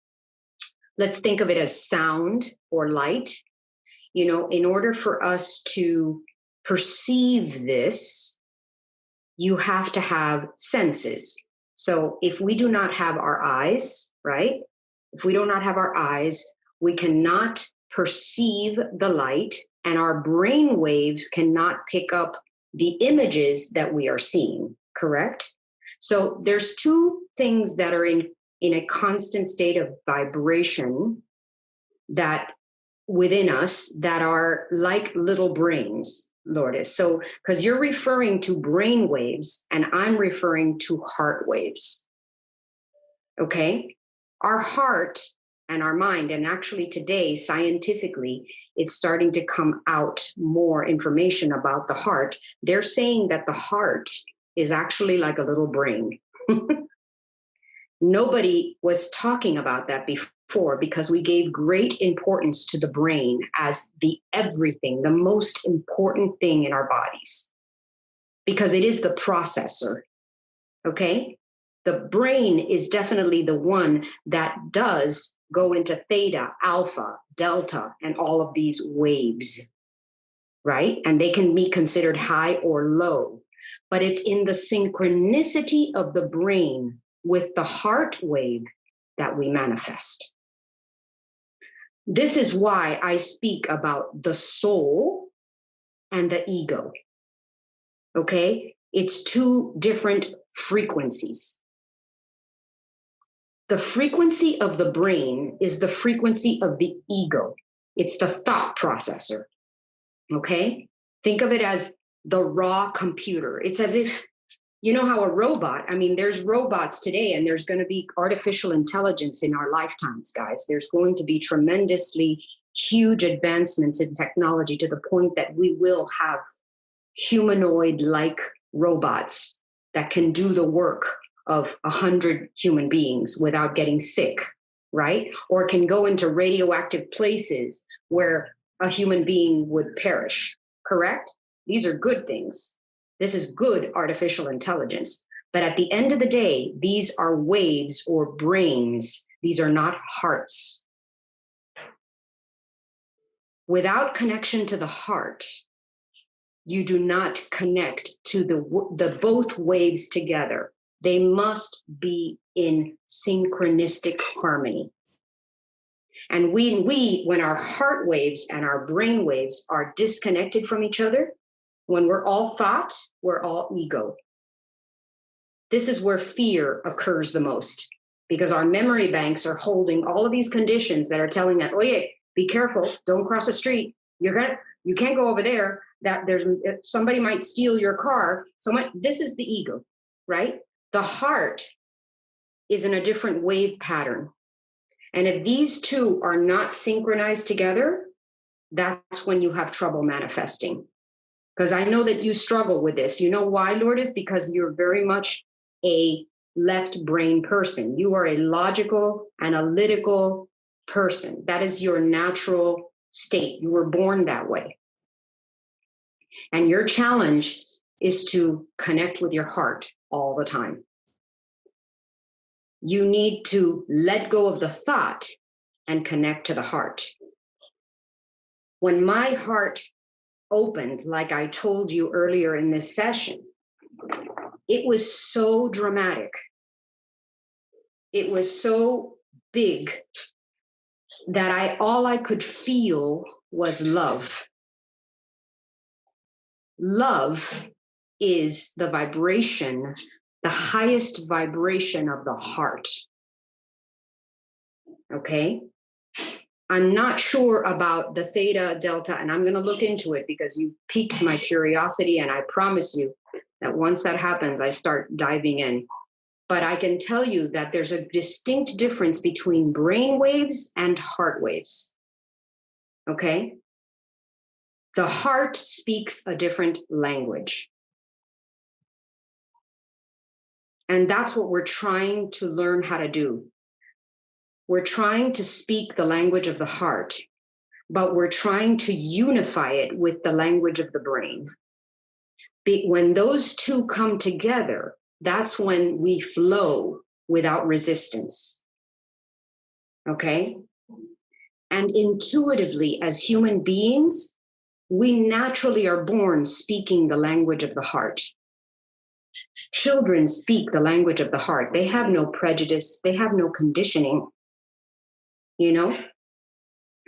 [SPEAKER 1] let's think of it as sound or light. In order for us to perceive this, you have to have senses. So if we do not have our eyes, right? If we do not have our eyes, we cannot perceive the light, and our brain waves cannot pick up the images that we are seeing, correct? So there's two things that are in a constant state of vibration that within us that are like little brains, Lourdes. So, because you're referring to brain waves and I'm referring to heart waves. Okay? Our heart and our mind, and actually today, scientifically, it's starting to come out more information about the heart. They're saying that the heart is actually like a little brain. Nobody was talking about that before because we gave great importance to the brain as the everything, the most important thing in our bodies, because it is the processor. Okay? The brain is definitely the one that does go into theta, alpha, delta, and all of these waves, right? And they can be considered high or low, but it's in the synchronicity of the brain with the heart wave that we manifest. This is why I speak about the soul and the ego. Okay? It's two different frequencies. The frequency of the brain is the frequency of the ego. It's the thought processor. Okay? Think of it as the raw computer. It's as if, you know how a robot, there's robots today, and there's going to be artificial intelligence in our lifetimes, guys. There's going to be tremendously huge advancements in technology to the point that we will have humanoid-like robots that can do the work of 100 human beings without getting sick, right? Or can go into radioactive places where a human being would perish, correct? These are good things. This is good artificial intelligence. But at the end of the day, these are waves or brains. These are not hearts. Without connection to the heart, you do not connect to the both waves together. They must be in synchronistic harmony. And when our heart waves and our brain waves are disconnected from each other, when we're all thought, we're all ego. This is where fear occurs the most, because our memory banks are holding all of these conditions that are telling us, oh yeah, be careful, don't cross the street. You can't go over there. That somebody might steal your car. This is the ego, right? The heart is in a different wave pattern. And if these two are not synchronized together, that's when you have trouble manifesting. Because I know that you struggle with this. You know why, Lourdes? Because you're very much a left brain person. You are a logical, analytical person. That is your natural state. You were born that way. And your challenge is to connect with your heart all the time. You need to let go of the thought and connect to the heart. When my heart opened, like I told you earlier in this session, it was so dramatic. It was so big that all I could feel was love. love is the vibration, the highest vibration of the heart. Okay? I'm not sure about the theta, delta, and I'm going to look into it because you piqued my curiosity, and I promise you that once that happens, I start diving in. But I can tell you that there's a distinct difference between brain waves and heart waves. Okay? The heart speaks a different language. And that's what we're trying to learn how to do. We're trying to speak the language of the heart, but we're trying to unify it with the language of the brain. When those two come together, that's when we flow without resistance. Okay? And intuitively, as human beings, we naturally are born speaking the language of the heart. Children speak the language of the heart. They have no prejudice. They have no conditioning. You know,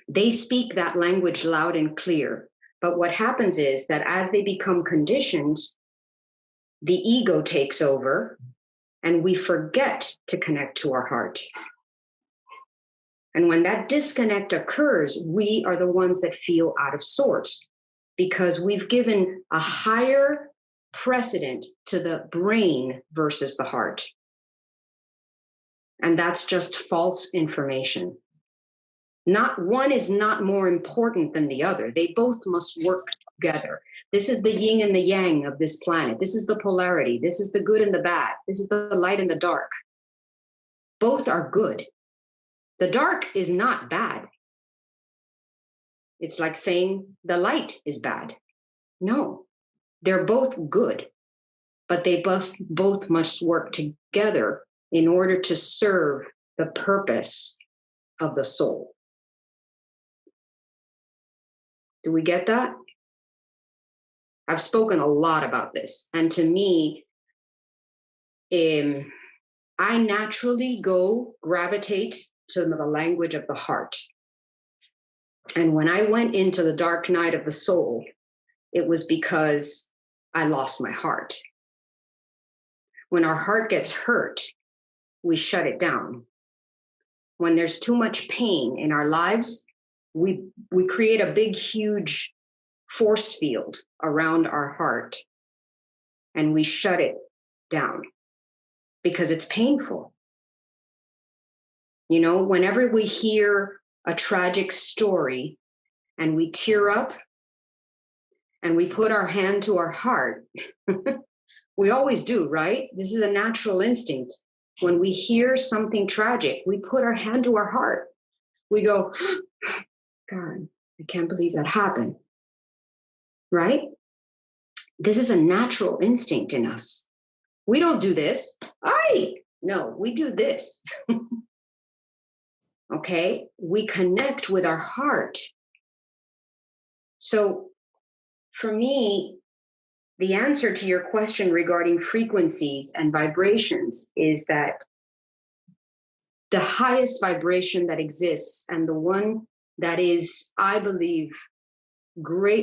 [SPEAKER 1] they speak that language loud and clear. But what happens is that as they become conditioned, the ego takes over and we forget to connect to our heart. And when that disconnect occurs, we are the ones that feel out of sorts because we've given a higher precedent to the brain versus the heart. And that's just false information. Not one is not more important than the other. They both must work together. This is the yin and the yang of this planet. This is the polarity. This is the good and the bad. This is the light and the dark. Both are good. The dark is not bad. It's like saying the light is bad. No, they're both good, but they both must work together in order to serve the purpose of the soul. Do we get that? I've spoken a lot about this. And to me, I naturally gravitate to the language of the heart. And when I went into the dark night of the soul, it was because I lost my heart. When our heart gets hurt, we shut it down. When there's too much pain in our lives, we create a big, huge force field around our heart and we shut it down because it's painful. You know, whenever we hear a tragic story and we tear up and we put our hand to our heart, we always do, right? This is a natural instinct. When we hear something tragic, we put our hand to our heart. We go, God, I can't believe that happened. Right? This is a natural instinct in us. We don't do this. No, we do this. Okay? We connect with our heart. So for me, the answer to your question regarding frequencies and vibrations is that the highest vibration that exists and the one that is, I believe,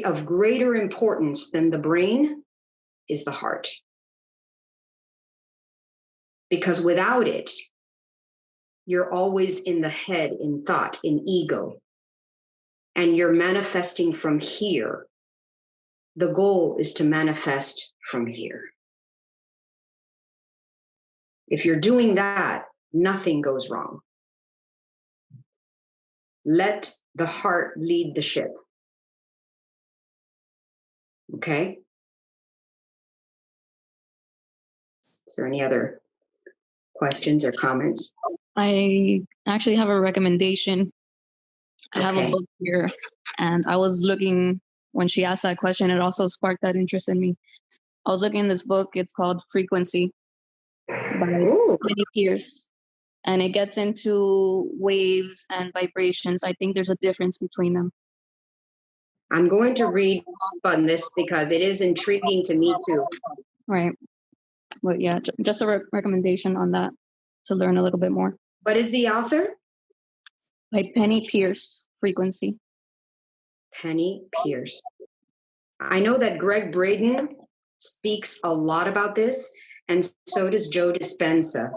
[SPEAKER 1] of greater importance than the brain is the heart. Because without it, you're always in the head, in thought, in ego, and you're manifesting from here. The goal is to manifest from here. If you're doing that, nothing goes wrong. Let the heart lead the ship. Okay? Is there any other questions or comments?
[SPEAKER 3] I actually have a recommendation. I have a book here, and I was looking, when she asked that question, it also sparked that interest in me. I was looking in this book, it's called Frequency by Penny Pierce, and it gets into waves and vibrations. I think there's a difference between them.
[SPEAKER 1] I'm going to read on this because it is intriguing to me too.
[SPEAKER 3] Right. But yeah, just a recommendation on that to learn a little bit more.
[SPEAKER 1] What is the author?
[SPEAKER 3] By Penny Pierce, Frequency.
[SPEAKER 1] Penny Pierce. I know that Greg Braden speaks a lot about this, and so does Joe Dispenza.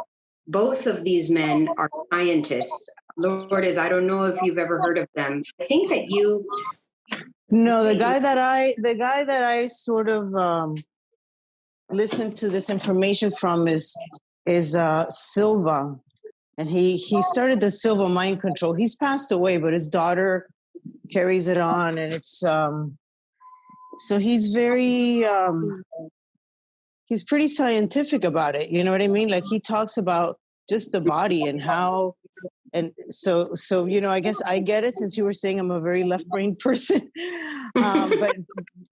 [SPEAKER 1] Both of these men are scientists. Lourdes, I don't know if you've ever heard of them. I think that you.
[SPEAKER 2] No, the guy that I sort of listened to this information from is Silva, and he started the Silva Mind Control. He's passed away, but his daughter carries it on, and it's so he's very he's pretty scientific about it. You know what I mean? Like he talks about just the body and how. And so I guess I get it, since you were saying I'm a very left-brained person.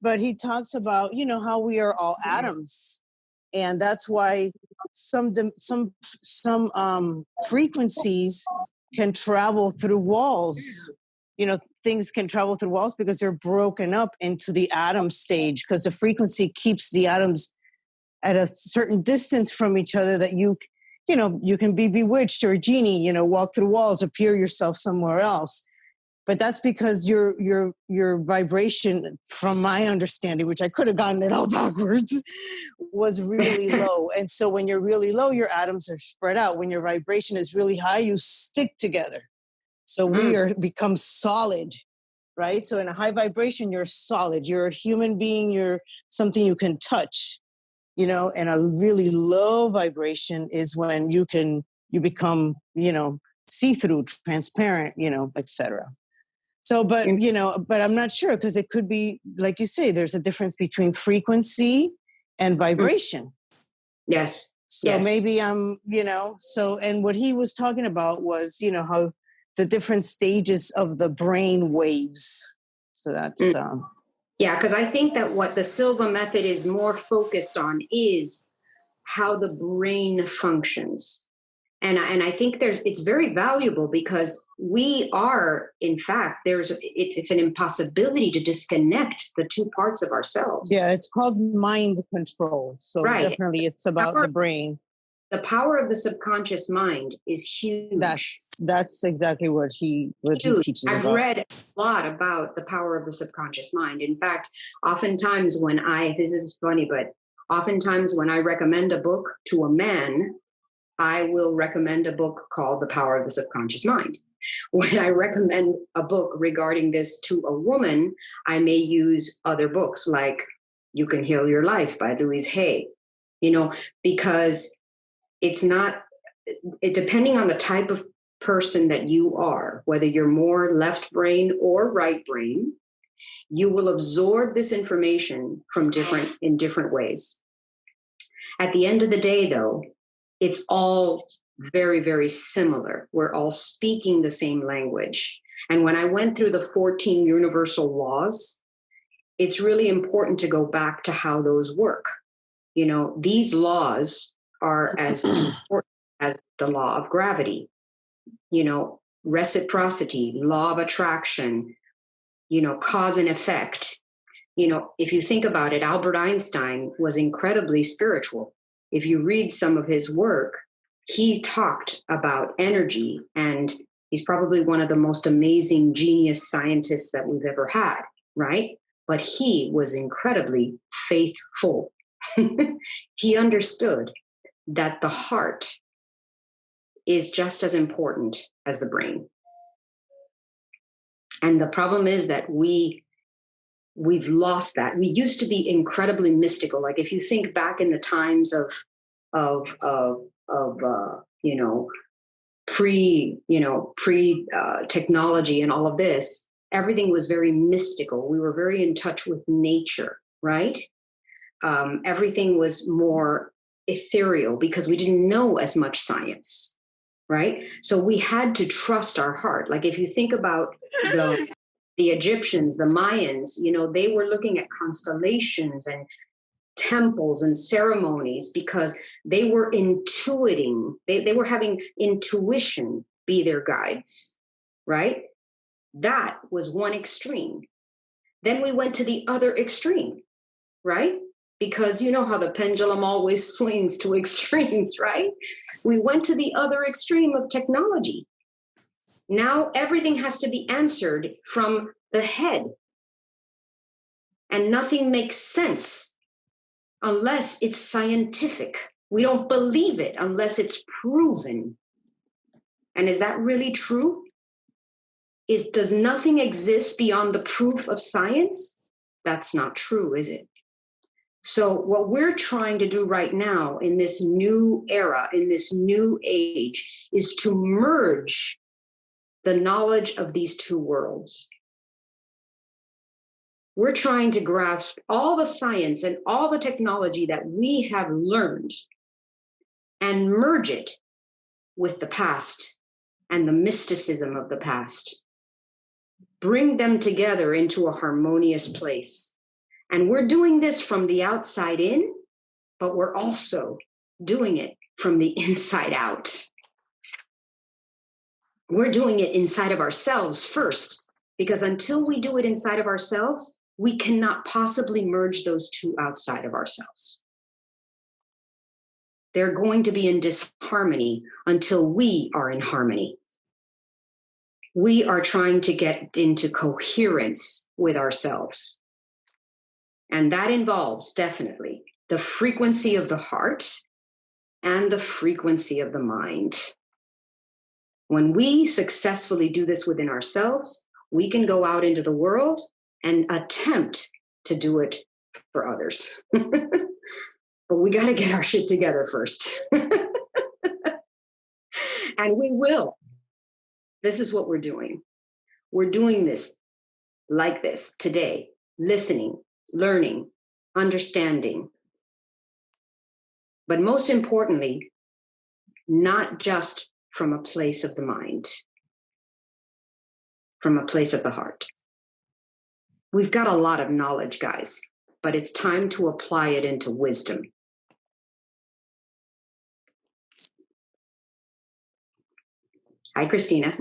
[SPEAKER 2] But he talks about how we are all atoms, and that's why some frequencies can travel through walls. Things can travel through walls because they're broken up into the atom stage, because the frequency keeps the atoms at a certain distance from each other, that you can be bewitched or a genie, walk through walls, appear yourself somewhere else. But that's because your vibration, from my understanding, which I could have gotten it all backwards, was really low. And so when you're really low, your atoms are spread out. When your vibration is really high, you stick together. So we become solid, right? So in a high vibration, you're solid. You're a human being. You're something you can touch. And a really low vibration is when you become, see-through, transparent, etc. So, but I'm not sure, because it could be, like you say, there's a difference between frequency and vibration.
[SPEAKER 1] Yes.
[SPEAKER 2] So maybe and what he was talking about was, how the different stages of the brain waves. So that's,
[SPEAKER 1] yeah, because I think that what the Silva method is more focused on is how the brain functions. And I think it's very valuable, because we are, in fact, it's an impossibility to disconnect the two parts of ourselves.
[SPEAKER 2] Yeah, it's called mind control. So definitely it's about the brain.
[SPEAKER 1] The power of the subconscious mind is huge.
[SPEAKER 2] That's exactly what he teaches about.
[SPEAKER 1] I've read a lot about the power of the subconscious mind. In fact, oftentimes this is funny, but oftentimes when I recommend a book to a man, I will recommend a book called The Power of the Subconscious Mind. When I recommend a book regarding this to a woman, I may use other books like You Can Heal Your Life by Louise Hay, because it's not, depending on the type of person that you are, whether you're more left brain or right brain, you will absorb this information in different ways. At the end of the day, though, it's all very, very similar. We're all speaking the same language. And when I went through the 14 universal laws, it's really important to go back to how those work. These laws are as important as the law of gravity, reciprocity, law of attraction, cause and effect. If you think about it, Albert Einstein was incredibly spiritual. If you read some of his work, he talked about energy, and he's probably one of the most amazing genius scientists that we've ever had, right? But he was incredibly faithful. He understood that the heart is just as important as the brain. And the problem is that we've lost that. We used to be incredibly mystical. Like if you think back in the times of pre technology and all of this, everything was very mystical. We were very in touch with nature, right? Everything was more ethereal because we didn't know as much science, right? So we had to trust our heart. Like if you think about the Egyptians, the Mayans, they were looking at constellations and temples and ceremonies because they were intuiting. They were having intuition be their guides, right? That was one extreme. Then we went to the other extreme, right? Because you know how the pendulum always swings to extremes, right? We went to the other extreme of technology. Now everything has to be answered from the head. And nothing makes sense unless it's scientific. We don't believe it unless it's proven. And is that really true? Does nothing exist beyond the proof of science? That's not true, is it? So what we're trying to do right now in this new era, in this new age, is to merge the knowledge of these two worlds. We're trying to grasp all the science and all the technology that we have learned and merge it with the past and the mysticism of the past. Bring them together into a harmonious place. And we're doing this from the outside in, but we're also doing it from the inside out. We're doing it inside of ourselves first, because until we do it inside of ourselves, we cannot possibly merge those two outside of ourselves. They're going to be in disharmony until we are in harmony. We are trying to get into coherence with ourselves. And that involves definitely the frequency of the heart and the frequency of the mind. When we successfully do this within ourselves, we can go out into the world and attempt to do it for others. But we got to get our shit together first. And we will. This is what we're doing. We're doing this like this today, listening, learning, understanding. But most importantly, not just from a place of the mind, from a place of the heart. We've got a lot of knowledge, guys, but it's time to apply it into wisdom. Hi, Christina.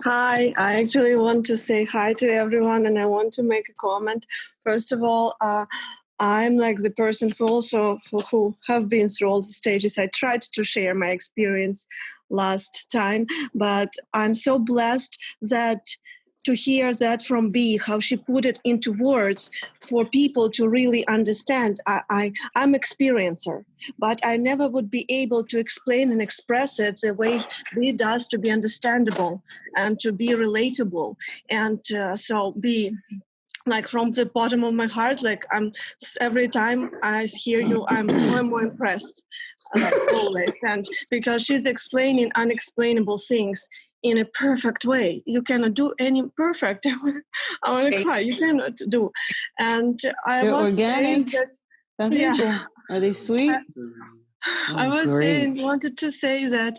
[SPEAKER 4] Hi, I actually want to say hi to everyone, and I want to make a comment. First of all, I'm like the person who have been through all the stages. I tried to share my experience last time, but I'm so blessed that to hear that from B, how she put it into words for people to really understand. I'm experiencer, but I never would be able to explain and express it the way B does to be understandable and to be relatable. And so B, like from the bottom of my heart, like every time I hear you, I'm more and more impressed, like always. And because she's explaining unexplainable things in a perfect way. You cannot do any perfect. I want to cry. You cannot do. And I
[SPEAKER 2] They're
[SPEAKER 4] was
[SPEAKER 2] organic.
[SPEAKER 4] saying that, yeah.
[SPEAKER 2] Are they sweet?
[SPEAKER 4] I was wanted to say that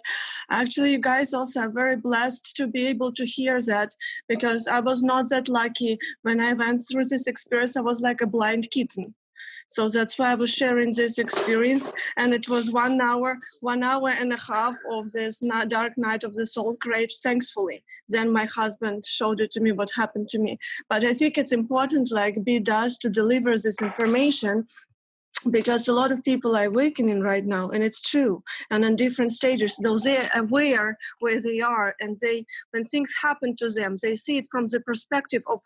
[SPEAKER 4] actually you guys also are very blessed to be able to hear that, because I was not that lucky when I went through this experience. I was like a blind kitten. So that's why I was sharing this experience. And it was 1 hour and a half of this dark night of the soul, great, thankfully. Then my husband showed it to me, what happened to me. But I think it's important, like B does, to deliver this information, because a lot of people are awakening right now, and it's true, and on different stages, though they're aware where they are, and when things happen to them, they see it from the perspective of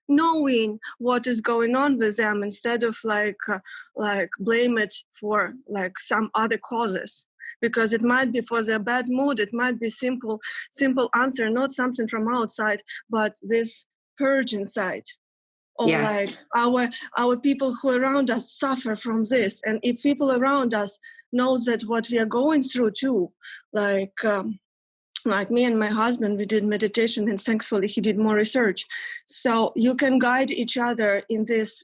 [SPEAKER 4] knowing what is going on with them, instead of like blame it for like some other causes, because it might be for their bad mood, it might be simple answer, not something from outside, but this purge inside. Or like our people who around us suffer from this. And if people around us know that what we are going through too, like me and my husband, we did meditation, and thankfully he did more research. So you can guide each other in these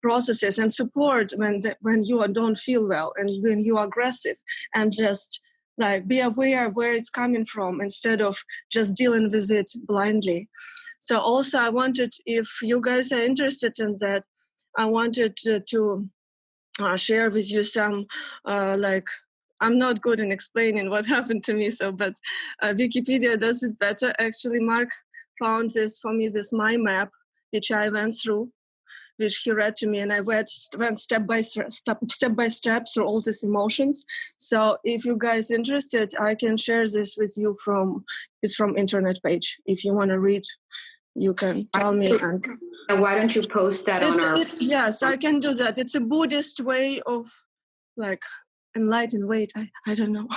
[SPEAKER 4] processes and support when you don't feel well and when you are aggressive, and just like be aware of where it's coming from instead of just dealing with it blindly. So also I wanted, if you guys are interested in that, I wanted to share with you some I'm not good in explaining what happened to me, but Wikipedia does it better. Actually, Mark found this for me, this my map, which I went through, which he read to me, and I went step by step through all these emotions. So if you guys interested, I can share this with you it's from internet page. If you want to read, you can tell me. And
[SPEAKER 1] And why don't you post that on our...
[SPEAKER 4] Yes, I can do that. It's a Buddhist way of like enlightened. Wait, I don't know.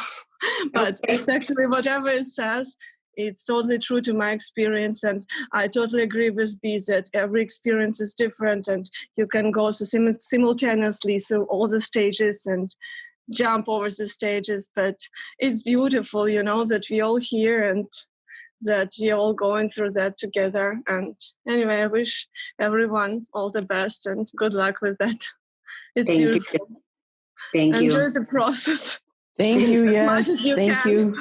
[SPEAKER 4] But it's actually whatever it says, it's totally true to my experience. And I totally agree with B that every experience is different and you can go simultaneously through all the stages and jump over the stages. But it's beautiful, you know, that we all here and that we're all going through that together. And anyway, I wish everyone all the best and good luck with that. It's beautiful.
[SPEAKER 1] Thank you.
[SPEAKER 4] Enjoy the process.
[SPEAKER 2] Thank you. Yes. Thank you.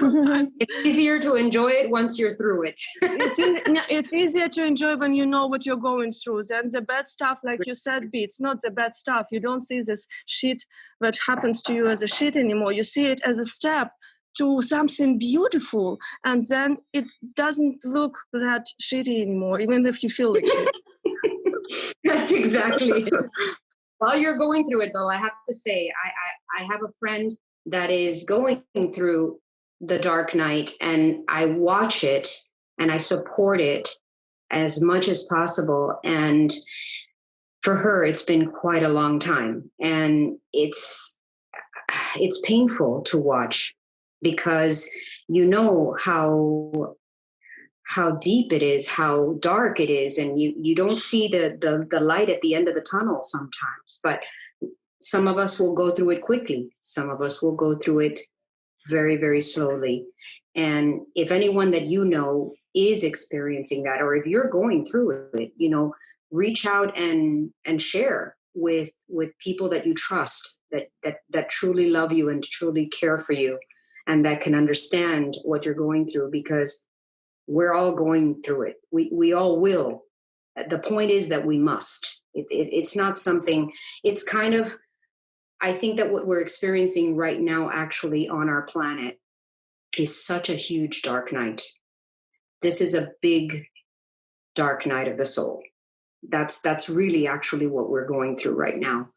[SPEAKER 1] It's easier to enjoy it once you're through it.
[SPEAKER 4] It's easier to enjoy when you know what you're going through. Then the bad stuff, like you said, B, it's not the bad stuff. You don't see this shit that happens to you as a shit anymore. You see it as a step to something beautiful, and then it doesn't look that shitty anymore, even if you feel like shit.
[SPEAKER 1] That's exactly it. While you're going through it, though, I have to say, I have a friend that is going through the dark night, and I watch it and I support it as much as possible. And for her, it's been quite a long time, and it's painful to watch, because you know how deep it is, how dark it is, and you don't see the light at the end of the tunnel sometimes. But some of us will go through it quickly. Some of us will go through it very, very slowly. And if anyone that you know is experiencing that, or if you're going through it, you know, reach out and share with people that you trust, that truly love you and truly care for you, and that can understand what you're going through, because we're all going through it. We all will. The point is that we must. It's not something, it's kind of, I think that what we're experiencing right now actually on our planet is such a huge dark night. This is a big dark night of the soul. That's really actually what we're going through right now.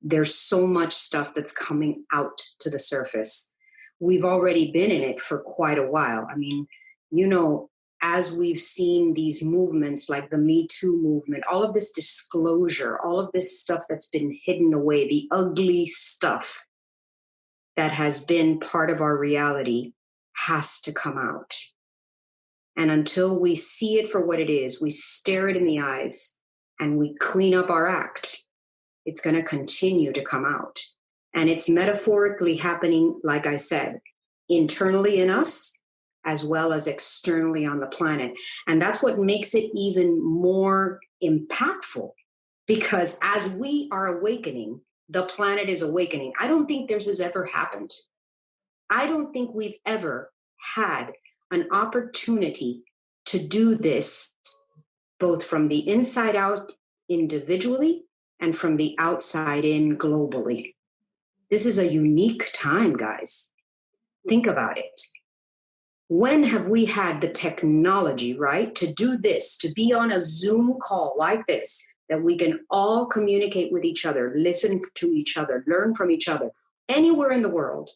[SPEAKER 1] There's so much stuff that's coming out to the surface. We've already been in it for quite a while. I mean, you know, as we've seen these movements like the Me Too movement, all of this disclosure, all of this stuff that's been hidden away, the ugly stuff that has been part of our reality has to come out. And until we see it for what it is, we stare it in the eyes and we clean up our act, it's going to continue to come out. And it's metaphorically happening, like I said, internally in us, as well as externally on the planet. And that's what makes it even more impactful, because as we are awakening, the planet is awakening. I don't think this has ever happened. I don't think we've ever had an opportunity to do this, both from the inside out individually and from the outside in globally. This is a unique time, guys. Think about it. When have we had the technology, right, to do this, to be on a Zoom call like this, that we can all communicate with each other, listen to each other, learn from each other, anywhere in the world,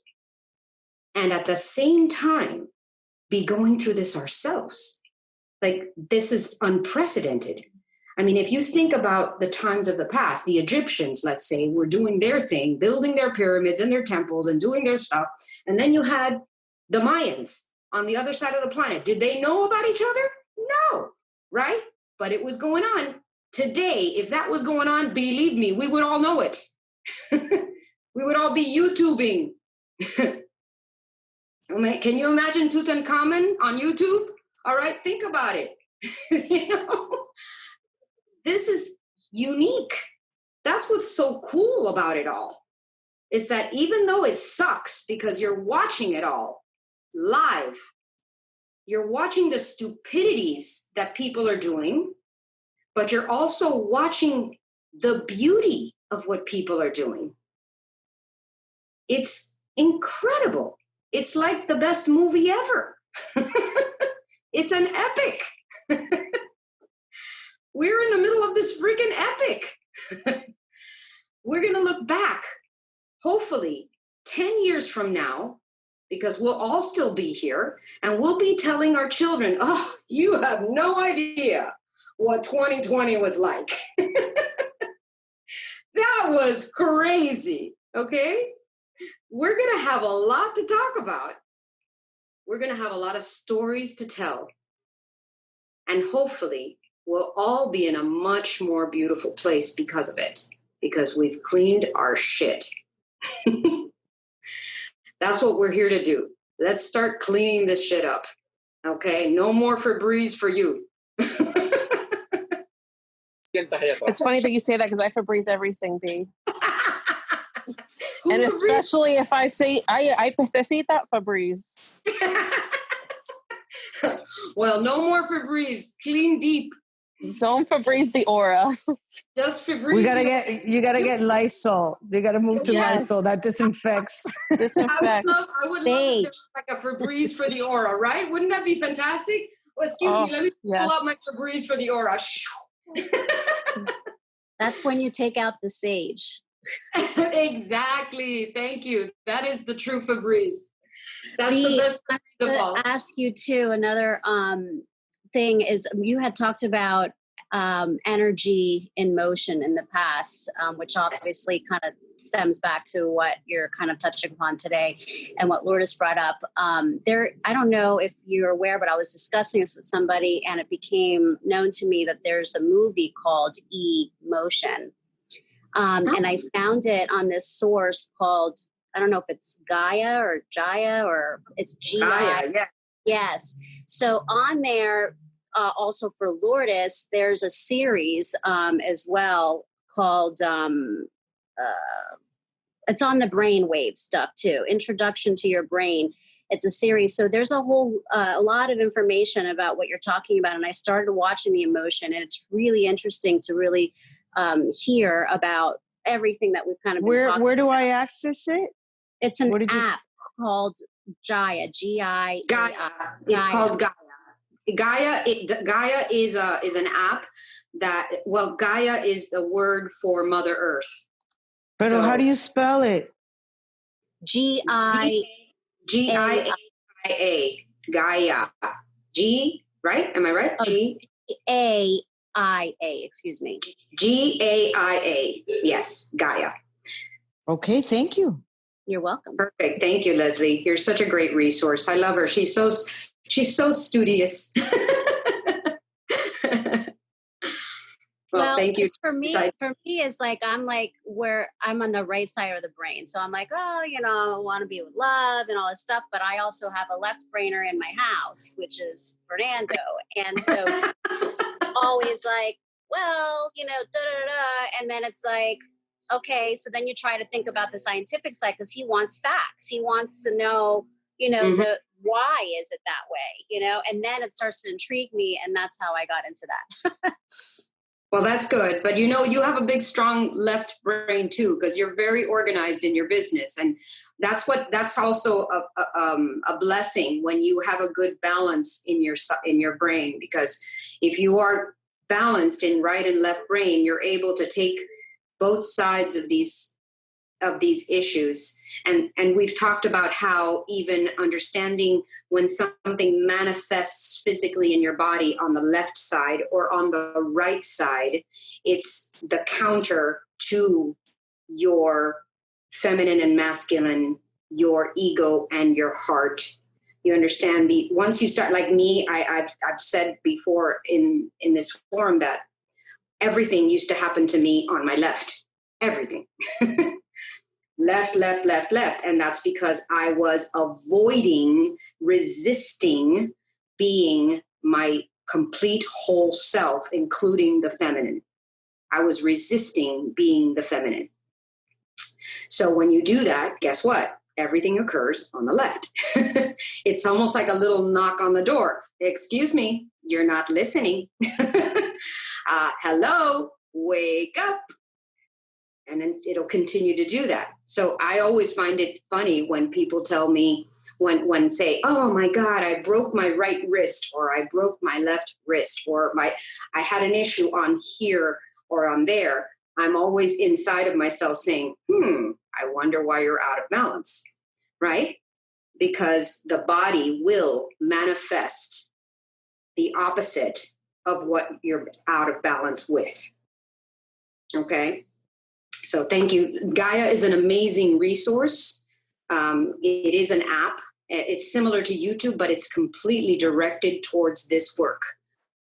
[SPEAKER 1] and at the same time be going through this ourselves? Like, this is unprecedented. I mean, if you think about the times of the past, the Egyptians, let's say, were doing their thing, building their pyramids and their temples and doing their stuff. And then you had the Mayans on the other side of the planet. Did they know about each other? No, right? But it was going on. Today, if that was going on, believe me, we would all know it. We would all be YouTubing. Can you imagine Tutankhamun on YouTube? All right, think about it. You know, this is unique. That's what's so cool about it all, is that even though it sucks because you're watching it all live, you're watching the stupidities that people are doing, but you're also watching the beauty of what people are doing. It's incredible. It's like the best movie ever. It's an epic. We're in the middle of this freaking epic. We're going to look back, hopefully, 10 years from now, because we'll all still be here, and we'll be telling our children, oh, you have no idea what 2020 was like. That was crazy. Okay. We're going to have a lot to talk about. We're going to have a lot of stories to tell. And hopefully we'll all be in a much more beautiful place because of it, because we've cleaned our shit. That's what we're here to do. Let's start cleaning this shit up. Okay? No more Febreze for you.
[SPEAKER 5] It's funny that you say that because I Febreze everything, B. And especially if I say, I necesita Febreze.
[SPEAKER 1] Well, no more Febreze. Clean deep.
[SPEAKER 5] Don't Febreze the aura.
[SPEAKER 1] Just Febreze.
[SPEAKER 2] You gotta get Lysol. You gotta move to Lysol. That disinfects.
[SPEAKER 5] Disinfect.
[SPEAKER 1] I would love if there was like a Febreze for the aura, right? Wouldn't that be fantastic? Well, excuse me, let me pull out my Febreze for the aura.
[SPEAKER 6] That's when you take out the sage.
[SPEAKER 1] Exactly. Thank you. That is the true Febreze. That's
[SPEAKER 6] the
[SPEAKER 1] best Febreze of all.
[SPEAKER 6] Ask you too. Another thing is you had talked about energy in motion in the past, which obviously kind of stems back to what you're kind of touching upon today and what Lourdes brought up. I don't know if you're aware, but I was discussing this with somebody and it became known to me that there's a movie called E-Motion. And I found it on this source called, I don't know if it's Gaia or Jaya or it's G-I.
[SPEAKER 1] Gaia, yeah.
[SPEAKER 6] Yes. So on there, also for Lourdes, there's a series as well called, it's on the brainwave stuff too, Introduction to Your Brain. It's a series. So there's a lot of information about what you're talking about. And I started watching the emotion and it's really interesting to really hear about everything that we've kind of been talking about.
[SPEAKER 2] Where do I access it?
[SPEAKER 6] It's an app called Jaya, G-I-A-I.
[SPEAKER 1] Gaia. It's called Gaia. Gaia is an app that, well, Gaia is the word for Mother Earth.
[SPEAKER 2] But how do you spell it?
[SPEAKER 6] G-I-A.
[SPEAKER 1] Gaia. G, right? Am I right?
[SPEAKER 6] G-A-I-A, excuse me.
[SPEAKER 1] G-A-I-A. Yes, Gaia.
[SPEAKER 2] Okay, thank you.
[SPEAKER 6] You're welcome.
[SPEAKER 1] Perfect. Thank you, Leslie. You're such a great resource. I love her. She's so studious. Well, thank you.
[SPEAKER 6] For me, it's like I'm like where I'm on the right side of the brain. So I'm like, I want to be with love and all this stuff. But I also have a left brainer in my house, which is Fernando. And so always like, well, and then it's like, okay, so then you try to think about the scientific side because he wants facts. He wants to know, the why is it that way, and then it starts to intrigue me. And that's how I got into that.
[SPEAKER 1] Well, that's good. But, you have a big, strong left brain, too, because you're very organized in your business. And that's also a blessing when you have a good balance in your brain, because if you are balanced in right and left brain, you're able to take both sides of these issues. And we've talked about how even understanding when something manifests physically in your body on the left side or on the right side, it's the counter to your feminine and masculine, your ego and your heart. You understand once you start, like me, I've said before in this forum that everything used to happen to me on my left, everything. Left. And that's because I was resisting being my complete whole self, including the feminine. I was resisting being the feminine. So when you do that, guess what? Everything occurs on the left. It's almost like a little knock on the door. Excuse me, you're not listening. Hello, wake up. And then it'll continue to do that. So I always find it funny when people tell me, when say, oh my God, I broke my right wrist, or I broke my left wrist, or I had an issue on here or on there. I'm always inside of myself saying, I wonder why you're out of balance, right? Because the body will manifest the opposite of what you're out of balance with. Okay. So thank you. Gaia is an amazing resource. It is an app. It's similar to YouTube, but it's completely directed towards this work,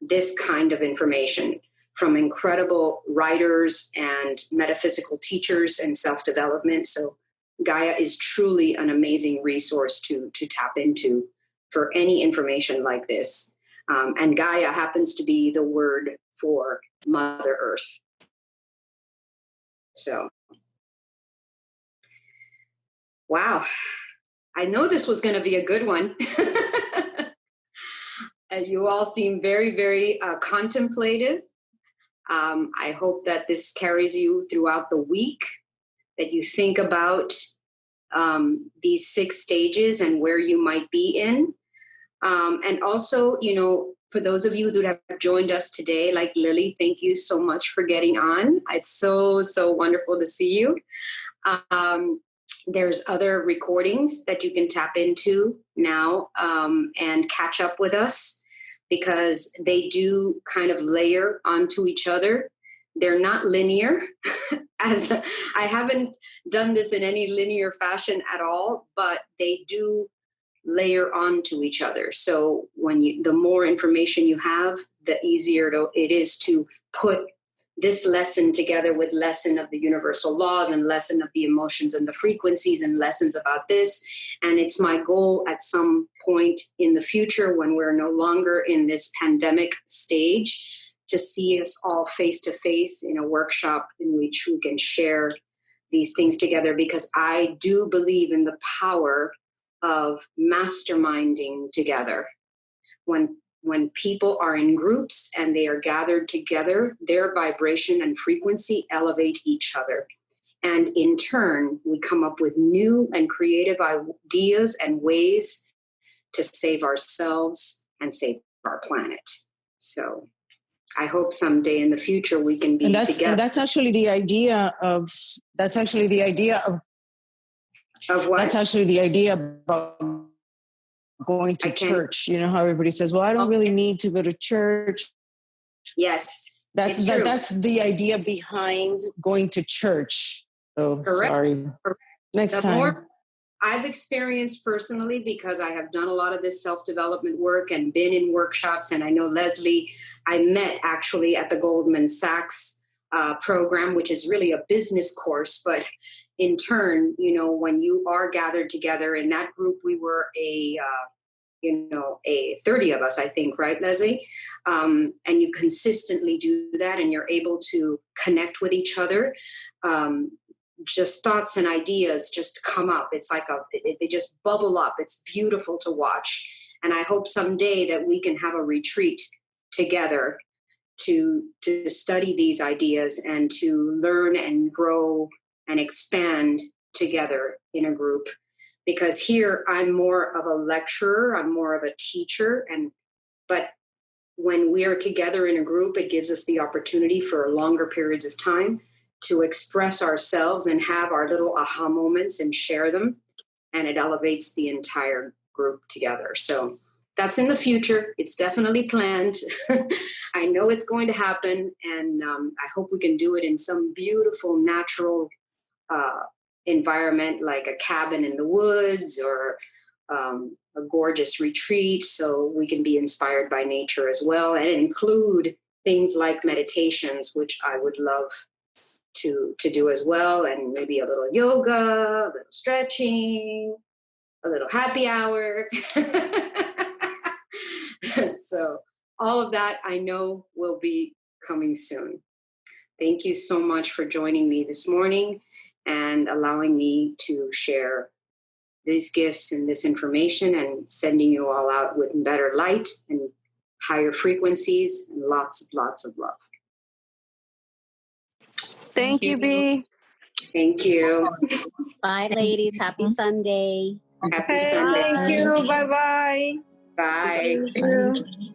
[SPEAKER 1] this kind of information from incredible writers and metaphysical teachers and self-development. So Gaia is truly an amazing resource to tap into for any information like this. And Gaia happens to be the word for Mother Earth. So, wow. I know this was going to be a good one. You all seem very, very contemplative. I hope that this carries you throughout the week, that you think about these 6 stages and where you might be in. And also, you know, for those of you that have joined us today, like Lily, thank you so much for getting on. It's so, so wonderful to see you. There's other recordings that you can tap into now and catch up with us, because they do kind of layer onto each other. They're not linear, as I haven't done this in any linear fashion at all, but they do layer onto each other. So the more information you have, the easier it is to put this lesson together with lesson of the universal laws and lesson of the emotions and the frequencies and lessons about this. And it's my goal at some point in the future, when we're no longer in this pandemic stage, to see us all face to face in a workshop in which we can share these things together, because I do believe in the power of masterminding together. When people are in groups and they are gathered together, their vibration and frequency elevate each other. And in turn, we come up with new and creative ideas and ways to save ourselves and save our planet. So I hope someday in the future we can be together.
[SPEAKER 2] And that's actually the idea of
[SPEAKER 1] what?
[SPEAKER 2] That's actually the idea about going to church. You know how everybody says, well, I don't really need to go to church.
[SPEAKER 1] Yes.
[SPEAKER 2] That's the idea behind going to church. Oh, correct. Sorry. Correct. Next time.
[SPEAKER 1] More I've experienced personally, because I have done a lot of this self-development work and been in workshops. And I know Leslie, I met actually at the Goldman Sachs program, which is really a business course. But in turn, you know, when you are gathered together in that group, we were a 30 of us, I think, right, Leslie? And you consistently do that and you're able to connect with each other. Just thoughts and ideas just come up. It's like they just bubble up. It's beautiful to watch. And I hope someday that we can have a retreat together to study these ideas and to learn and grow and expand together in a group. Because here I'm more of a lecturer, I'm more of a teacher, but when we are together in a group, it gives us the opportunity for longer periods of time to express ourselves and have our little aha moments and share them, and it elevates the entire group together. So that's in the future. It's definitely planned. I know it's going to happen, and I hope we can do it in some beautiful natural environment, like a cabin in the woods or a gorgeous retreat, so we can be inspired by nature as well, and include things like meditations, which I would love to do as well, and maybe a little yoga, a little stretching, a little happy hour. So all of that I know will be coming soon. Thank you so much for joining me this morning and allowing me to share these gifts and this information, and sending you all out with better light and higher frequencies and lots of love.
[SPEAKER 5] Thank you, B.
[SPEAKER 1] Thank you.
[SPEAKER 6] Bye, ladies. Happy Sunday.
[SPEAKER 1] Happy Sunday.
[SPEAKER 4] Thank you. Bye-bye.
[SPEAKER 1] Bye.
[SPEAKER 4] Thank you.